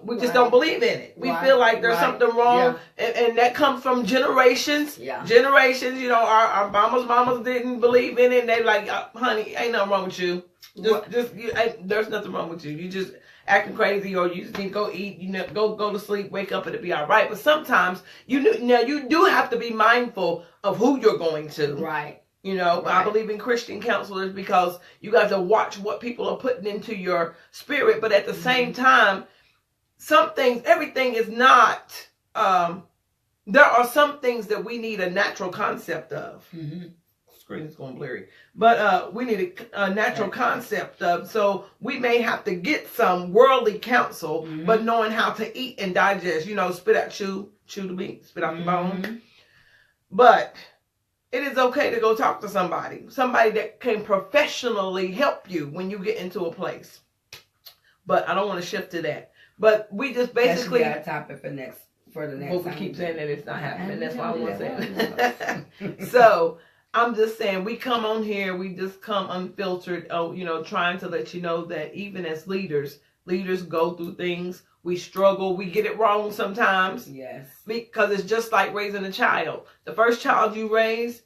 we just don't believe in it. We feel like there's something wrong, and that comes from generations. Yeah. Generations, our mamas didn't believe in it. And they like, honey, ain't nothing wrong with you. There's nothing wrong with you. You just acting crazy, or you just need to go eat. Go to sleep, wake up, and it'll be all right. But sometimes you do have to be mindful of who you're going to. Right. I believe in Christian counselors because you got to watch what people are putting into your spirit, but at the same time, everything is not, there are some things that we need a natural concept of. Screen is going blurry. But we need a natural concept of, so we may have to get some worldly counsel, but knowing how to eat and digest, chew the meat, spit out the bone. But it is okay to go talk to somebody that can professionally help you when you get into a place. But I don't want to shift to that. But we just basically got a topic for the next well, we keep saying that it's not happening. That's why I want to say it. So I'm just saying, we come on here, we just come unfiltered, trying to let you know that even as leaders go through things. We struggle. We get it wrong sometimes. Yes. Because it's just like raising a child. The first child you raise,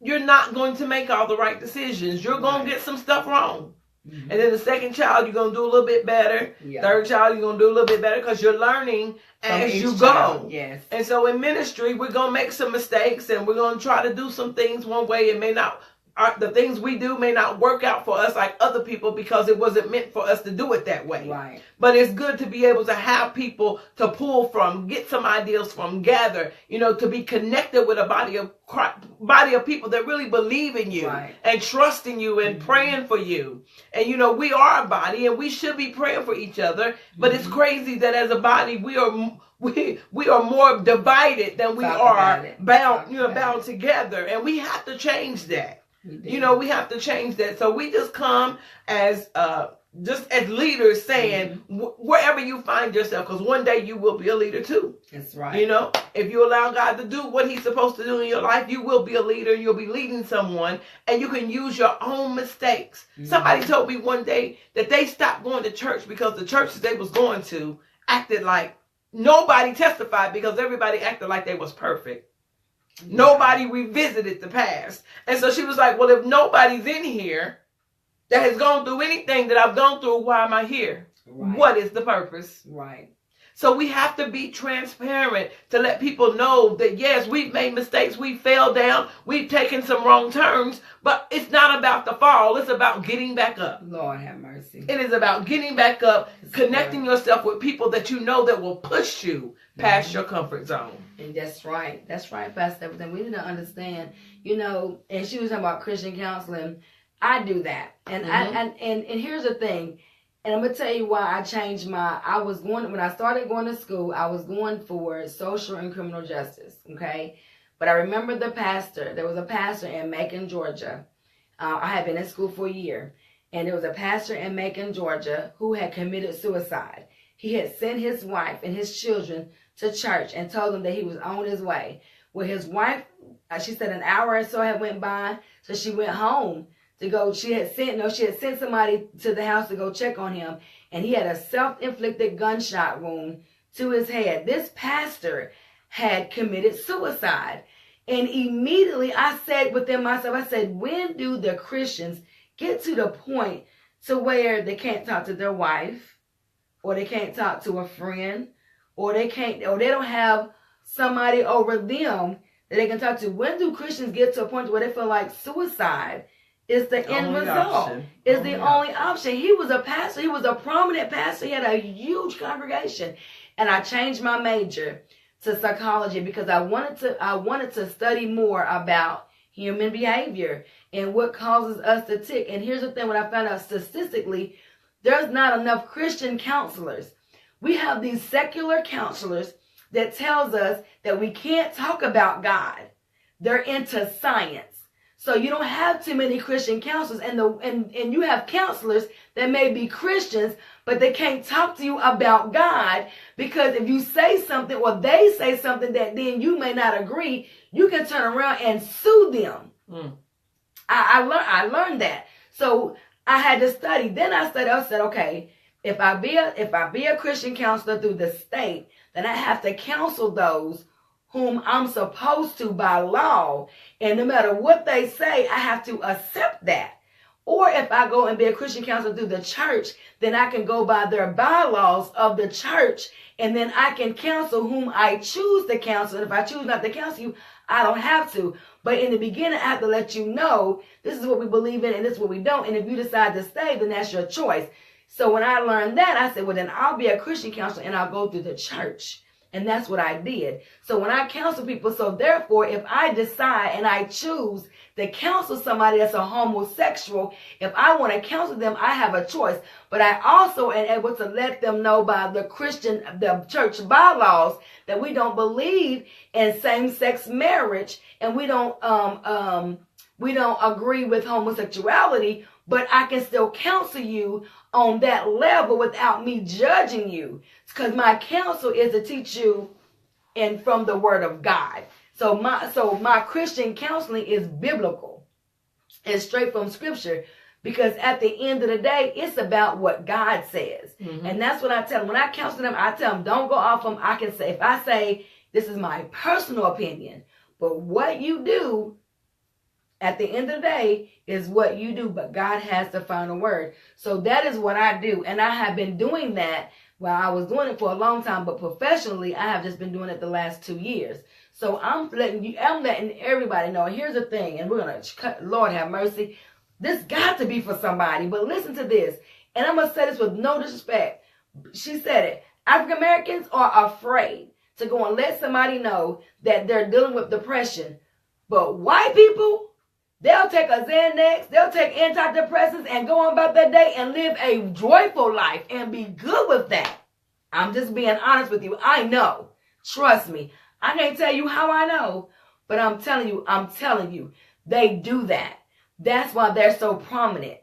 you're not going to make all the right decisions. You're going to get some stuff wrong. And then the second child, you're going to do a little bit better. Yeah. Third child, you're going to do a little bit better because you're learning as you go. Yes. And so in ministry, we're going to make some mistakes and we're going to try to do some things one way. It may not, the things we do may not work out for us like other people because it wasn't meant for us to do it that way. Right. But it's good to be able to have people to pull from, get some ideas from, gather, to be connected with a body of people that really believe in you and trust in you and praying for you. And, we are a body and we should be praying for each other. But it's crazy that as a body, we are more divided than we are bound together. And we have to change that. We have to change that. So we just come as just as leaders saying, wherever you find yourself, because one day you will be a leader too. That's right. You know, if you allow God to do what he's supposed to do in your life, you will be a leader. You'll be leading someone, and you can use your own mistakes. Somebody told me one day that they stopped going to church because the churches they was going to acted like nobody testified, because everybody acted like they was perfect. Nobody revisited the past. And so she was like, well, if nobody's in here that has gone through anything that I've gone through, why am I here? Right. What is the purpose? Right. So we have to be transparent to let people know that, yes, we've made mistakes. We fell down. We've taken some wrong turns. But it's not about the fall. It's about getting back up. Lord have mercy. It is about getting back up, connecting yourself with people that you know that will push you past your comfort zone. And that's right. That's right, Pastor Everything. We need to understand, you know, and she was talking about Christian counseling. I do that. And and here's the thing. And I'm going to tell you why I changed when I started going to school, I was going for social and criminal justice. Okay. But I remember there was a pastor in Macon, Georgia. I had been in school for a year, and there was a pastor in Macon, Georgia, who had committed suicide. He had sent his wife and his children to church and told them that he was on his way. Well, his wife, she said an hour or so had went by, so she went home to go. She had sent somebody to the house to go check on him, and he had a self-inflicted gunshot wound to his head. This pastor had committed suicide. And immediately I said within myself, I said, when do the Christians get to the point to where they can't talk to their wife, or they can't talk to a friend, or they don't have somebody over them that they can talk to? When do Christians get to a point where they feel like suicide is the end result? Is the only option. He was a pastor. He was a prominent pastor. He had a huge congregation. And I changed my major to psychology because I wanted to study more about human behavior and what causes us to tick. And here's the thing, when I found out statistically, there's not enough Christian counselors. We have these secular counselors that tells us that we can't talk about God. They're into science. So you don't have too many Christian counselors, and you have counselors that may be Christians, but they can't talk to you about God, because if you say something or they say something that then you may not agree, you can turn around and sue them. I learned that. So I had to study. Then I said, okay, if I be a Christian counselor through the state, then I have to counsel those whom I'm supposed to by law. And no matter what they say, I have to accept that. Or if I go and be a Christian counselor through the church, then I can go by their bylaws of the church, and then I can counsel whom I choose to counsel. And if I choose not to counsel you, I don't have to. But in the beginning, I have to let you know this is what we believe in and this is what we don't. And if you decide to stay, then that's your choice. So when I learned that, I said, well, then I'll be a Christian counselor and I'll go through the church. And that's what I did. So when I counsel people, so therefore, if I decide and I choose to counsel somebody that's a homosexual, if I want to counsel them, I have a choice. But I also am able to let them know by the church bylaws that we don't believe in same-sex marriage, and we don't agree with homosexuality, but I can still counsel you on that level without me judging you, because my counsel is to teach you from the Word of God. So my Christian counseling is biblical. It's straight from Scripture, because at the end of the day, it's about what God says. And that's what I tell them. When I counsel them, I tell them, don't go off them. I can say, if I say, this is my personal opinion, but what you do at the end of the day is what you do, but God has the final word. So that is what I do. And I have been doing that. Well, I was doing it for a long time, but professionally, I have just been doing it the last 2 years. So I'm letting everybody know. Here's the thing, and we're going to cut, Lord have mercy. This got to be for somebody, but listen to this. And I'm going to say this with no disrespect. She said it. African Americans are afraid to go and let somebody know that they're dealing with depression. But white people, they'll take a Xanax, they'll take antidepressants and go on about their day and live a joyful life and be good with that. I'm just being honest with you. I know. Trust me. I can't tell you how I know, but I'm telling you, they do that. That's why they're so prominent.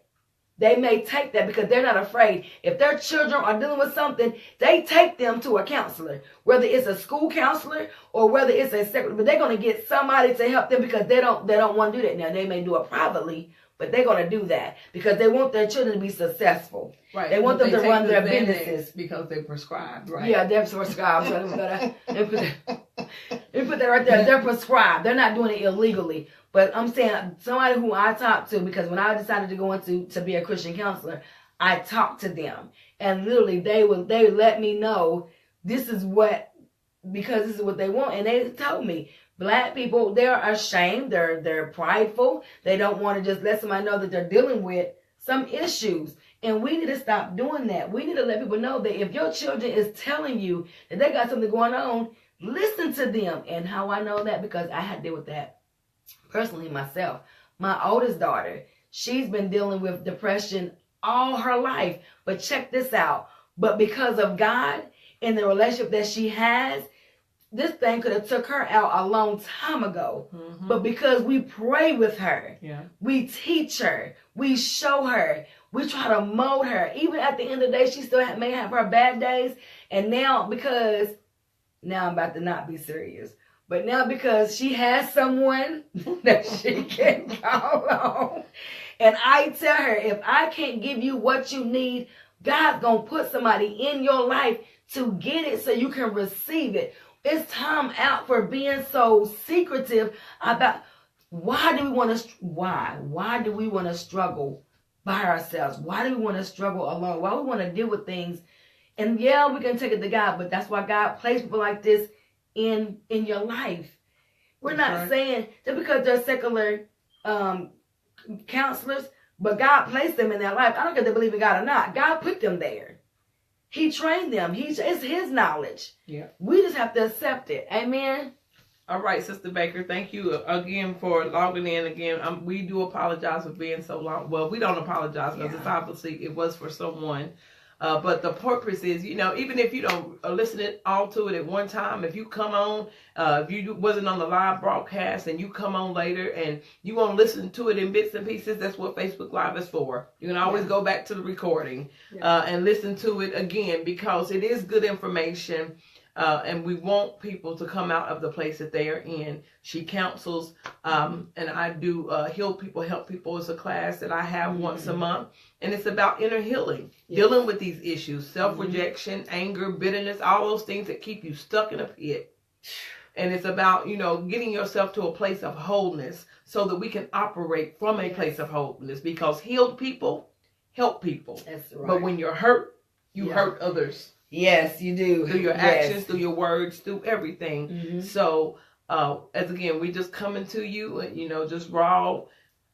They may take that because they're not afraid. If their children are dealing with something, they take them to a counselor, whether it's a school counselor or whether it's a secretary. But they're going to get somebody to help them because they don't want to do that. Now, they may do it privately, but they're going to do that because they want their children to be successful. Right. They want them to run their Xanax businesses because they're prescribed, right? Yeah, they're prescribed. So let me put that right there. They're prescribed. They're not doing it illegally. But I'm saying somebody who I talked to, because when I decided to go to be a Christian counselor, I talked to them, and literally they let me know this is what, because this is what they want, and they told me Black people, they're ashamed, they're prideful, they don't want to just let somebody know that they're dealing with some issues. And we need to stop doing that. We need to let people know that if your children is telling you that they got something going on, listen to them. And how I know that, because I had to deal with that personally myself. My oldest daughter, she's been dealing with depression all her life. But check this out. But because of God and the relationship that she has, this thing could have took her out a long time ago. Mm-hmm. But because we pray with her, we teach her, we show her, we try to mold her. Even at the end of the day, she still may have her bad days. And now, now I'm about to not be serious. But now because she has someone that she can call on. And I tell her, if I can't give you what you need, God's going to put somebody in your life to get it so you can receive it. It's time out for being so secretive about why do we want to struggle by ourselves? Why do we want to struggle alone? Why we want to deal with things? And yeah, we can take it to God, but that's why God placed people like this in your life. We're not saying just because they're secular counselors, but God placed them in their life. I don't care if they believe in God or not. God put them there. He trained them. It's his knowledge. Yeah. We just have to accept it. Amen. All right, Sister Baker, thank you again for logging in again. We do apologize for being so long. Well, we don't apologize because it's obviously it was for someone. But the purpose is, even if you don't listen all to it at one time, if you come on, if you wasn't on the live broadcast and you come on later and you want to listen to it in bits and pieces, that's what Facebook Live is for. You can always go back to the recording and listen to it again, because it is good information. And we want people to come out of the place that they are in. She counsels, and I do heal people, help people. It's a class that I have once a month, and it's about inner healing, dealing with these issues, self-rejection, anger, bitterness, all those things that keep you stuck in a pit. And it's about, getting yourself to a place of wholeness so that we can operate from a place of wholeness, because healed people help people. That's right. But when you're hurt, you hurt others. Yes, you do. Through your actions, through your words, through everything. Mm-hmm. So, as again, we just coming to you, just raw,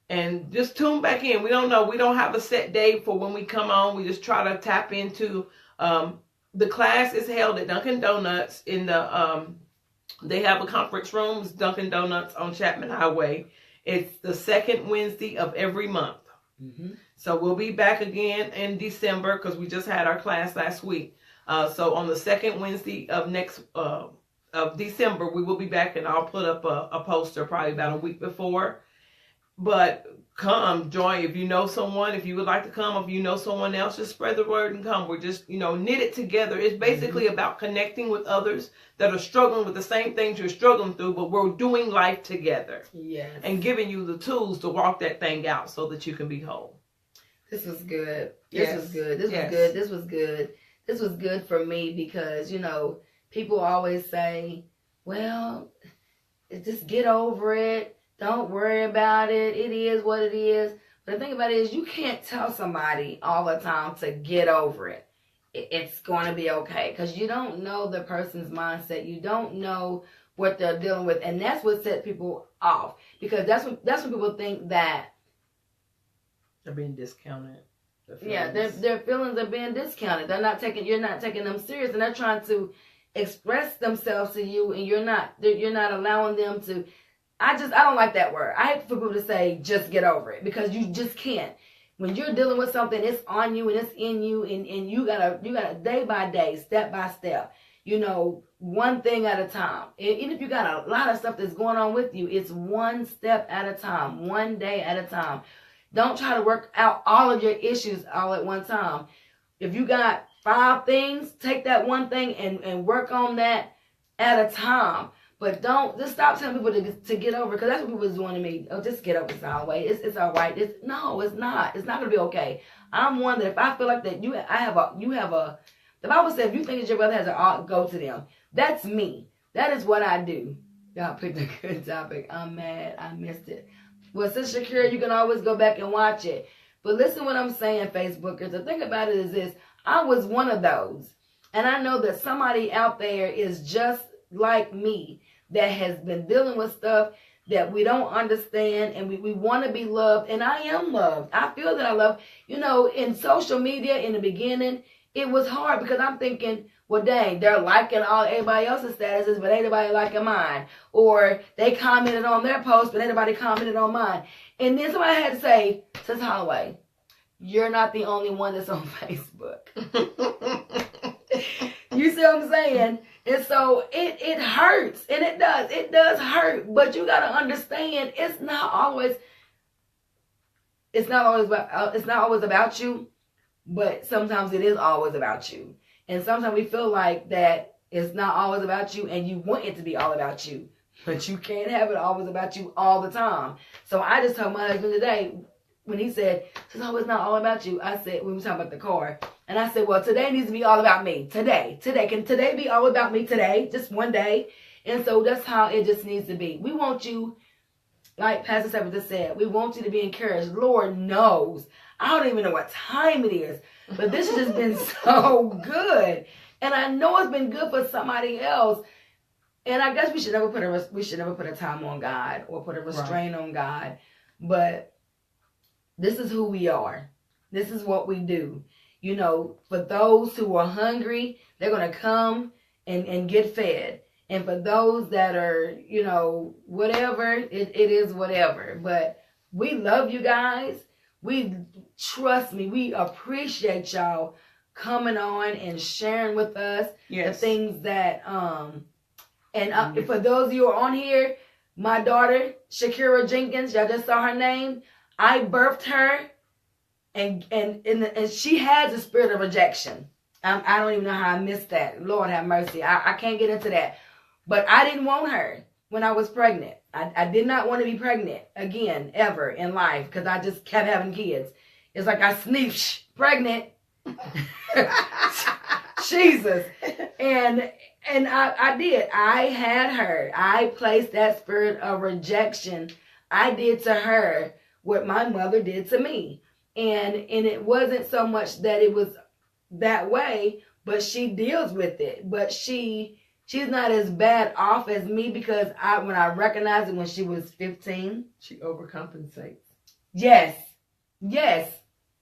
and just tune back in. We don't know. We don't have a set day for when we come on. We just try to tap into, the class is held at Dunkin' Donuts in the, they have a conference room. It's Dunkin' Donuts on Chapman Highway. It's the second Wednesday of every month. Mm-hmm. So we'll be back again in December, because we just had our class last week. So on the second Wednesday of of December, we will be back, and I'll put up a poster probably about a week before. But come, join. If you know someone, if you would like to come, if you know someone else, just spread the word and come. We're just, knit it together. It's basically about connecting with others that are struggling with the same things you're struggling through, but we're doing life together. Yes. And giving you the tools to walk that thing out so that you can be whole. This was good. This was good. This was good. This was good. This was good for me because, people always say, well, just get over it. Don't worry about it. It is what it is. But the thing about it is, you can't tell somebody all the time to get over it. It's going to be okay, because you don't know the person's mindset. You don't know what they're dealing with. And that's what sets people off, because that's when people think that they're being discounted. Their feelings are being discounted. You're not taking them serious, and they're trying to express themselves to you, and you're not allowing them to. I don't like that word. I hate for people to say just get over it, because you just can't. When you're dealing with something, it's on you and it's in you, and you gotta day by day, step by step, one thing at a time. Even if you got a lot of stuff that's going on with you, it's one step at a time, one day at a time. Don't try to work out all of your issues all at one time. If you got 5 things, take that one thing and work on that at a time. But just stop telling people to get over, because that's what people was doing to me. Oh, just get over it, Solway. It's all right. No, it's not. It's not gonna be okay. I'm one that if I feel like that you have a. The Bible says if you think that your brother has an ought, go to them. That's me. That is what I do. Y'all picked a good topic. I'm mad. I missed it. Well, Sister Shakira, you can always go back and watch it. But listen what I'm saying, Facebookers. The thing about it is this. I was one of those. And I know that somebody out there is just like me that has been dealing with stuff that we don't understand, and we want to be loved. And I am loved. I feel that I love. In social media in the beginning, it was hard because I'm thinking, well, dang, they're liking everybody else's statuses, but ain't nobody liking mine. Or they commented on their post, but ain't nobody commented on mine. And then somebody had to say, Sis Holloway, you're not the only one that's on Facebook. You see what I'm saying? And so it hurts, and it does hurt. But you got to understand, it's not always about you, but sometimes it is always about you. And sometimes we feel like that it's not always about you, and you want it to be all about you, but you can't have it always about you all the time. So I just told my husband today, when he said, it's always not all about you, I said, we were talking about the car, and I said, well, today needs to be all about me. Today. Can today be all about me today? Just one day. And so that's how it just needs to be. We want you, like Pastor Seven just said, we want you to be encouraged. Lord knows. I don't even know what time it is, but this has just been so good. And I know it's been good for somebody else. And I guess we should never put a time on God or put a restraint on God. But this is who we are. This is what we do. For those who are hungry, they're going to come and get fed. And for those that are, whatever, it is whatever. But we love you guys. Trust me, we appreciate y'all coming on and sharing with us the things that, for those of you who are on here, my daughter, Shakira Jenkins, y'all just saw her name. I birthed her, and she has a spirit of rejection. I don't even know how I missed that. Lord have mercy. I can't get into that. But I didn't want her when I was pregnant. I did not want to be pregnant again, ever in life, because I just kept having kids. It's like I sneezed, pregnant. Jesus. And I did. I had her. I placed that spirit of rejection. I did to her what my mother did to me. And it wasn't so much that it was that way, but she deals with it. But she's not as bad off as me, because when I recognized it when she was 15. She overcompensates. Yes.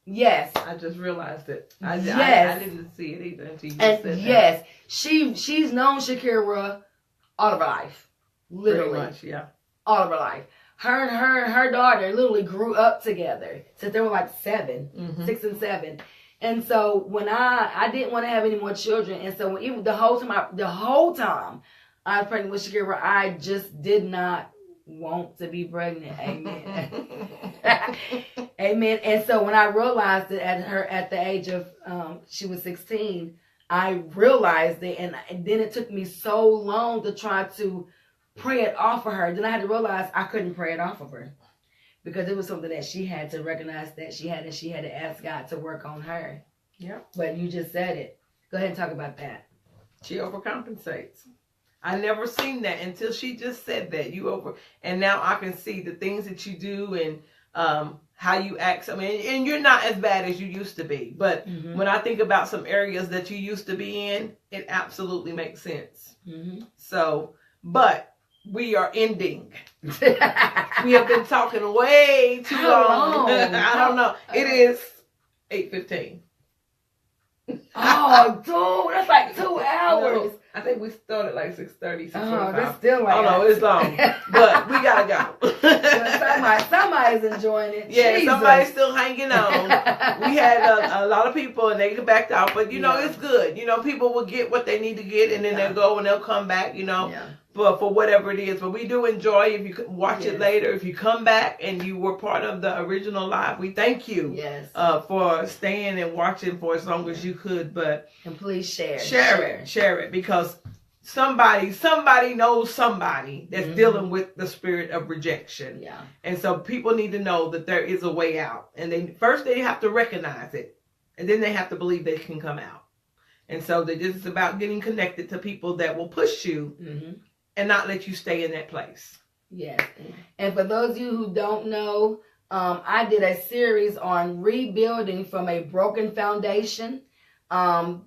I just realized it. I didn't see it either until you said that. Yes. She's known Shakira all of her life. Literally. Pretty much, yeah. All of her life. Her and her daughter literally grew up together since they were like 7, 6 and 7. And so when I didn't want to have any more children, and so even the whole time I was pregnant with Shakira, I just did not want to be pregnant. Amen. Amen. And so when I realized it at the age of she was 16, I realized it, and then it took me so long to try to pray it off of her. Then I had to realize I couldn't pray it off of her, because it was something that she had to recognize that she had, and she had to ask God to work on her. Yeah. But you just said it. Go ahead and talk about that. She overcompensates. I never seen that until she just said that. And now I can see the things that you do and how you act. I mean, and you're not as bad as you used to be. But when I think about some areas that you used to be in, it absolutely makes sense. So, but we are ending. We have been talking way too long. I don't know. It is 8:15. Oh, dude, that's like 2 hours. No, I think we started like 6:30, 6:45. Oh, that's still like. Oh no, it's long, but we gotta go. Well, somebody's enjoying it. Yeah, Jesus. Somebody's still hanging on. We had a lot of people, and they backed out, but it's good. People will get what they need to get, and then they'll go and they'll come back. for whatever it is. But we do enjoy if you could watch it later. If you come back and you were part of the original live, we thank you. Yes. For staying and watching for as long as you could. But and please share it, because somebody knows somebody that's dealing with the spirit of rejection. Yeah. And so people need to know that there is a way out. And they have to recognize it. And then they have to believe they can come out. And so it's about getting connected to people that will push you and not let you stay in that place. Yes. And for those of you who don't know, I did a series on rebuilding from a broken foundation. The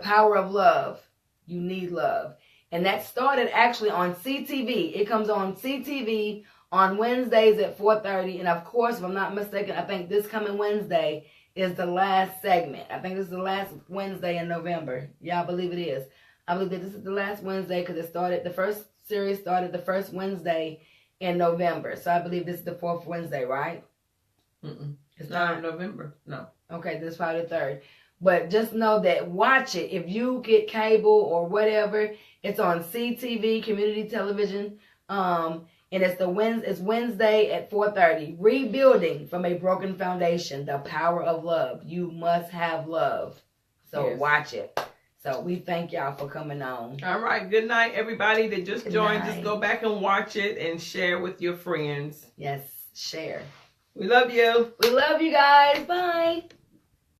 power of love. You need love. And that started actually on CTV. It comes on CTV on Wednesdays at 4:30. And of course, if I'm not mistaken, I think this coming Wednesday is the last segment. I think this is the last Wednesday in November. Yeah, I believe it is. I believe that this is the last Wednesday because the first series started the first Wednesday in November. So I believe this is the 4th Wednesday, right? It's not in November. No. Okay, this is probably the 3rd. But just know that, watch it. If you get cable or whatever, it's on CTV, community television. And it's Wednesday at 4:30. Rebuilding from a broken foundation. The power of love. You must have love. So watch it. So we thank y'all for coming on. All right. Good night, everybody that just joined. Just go back and watch it and share with your friends. Yes, share. We love you. We love you guys. Bye.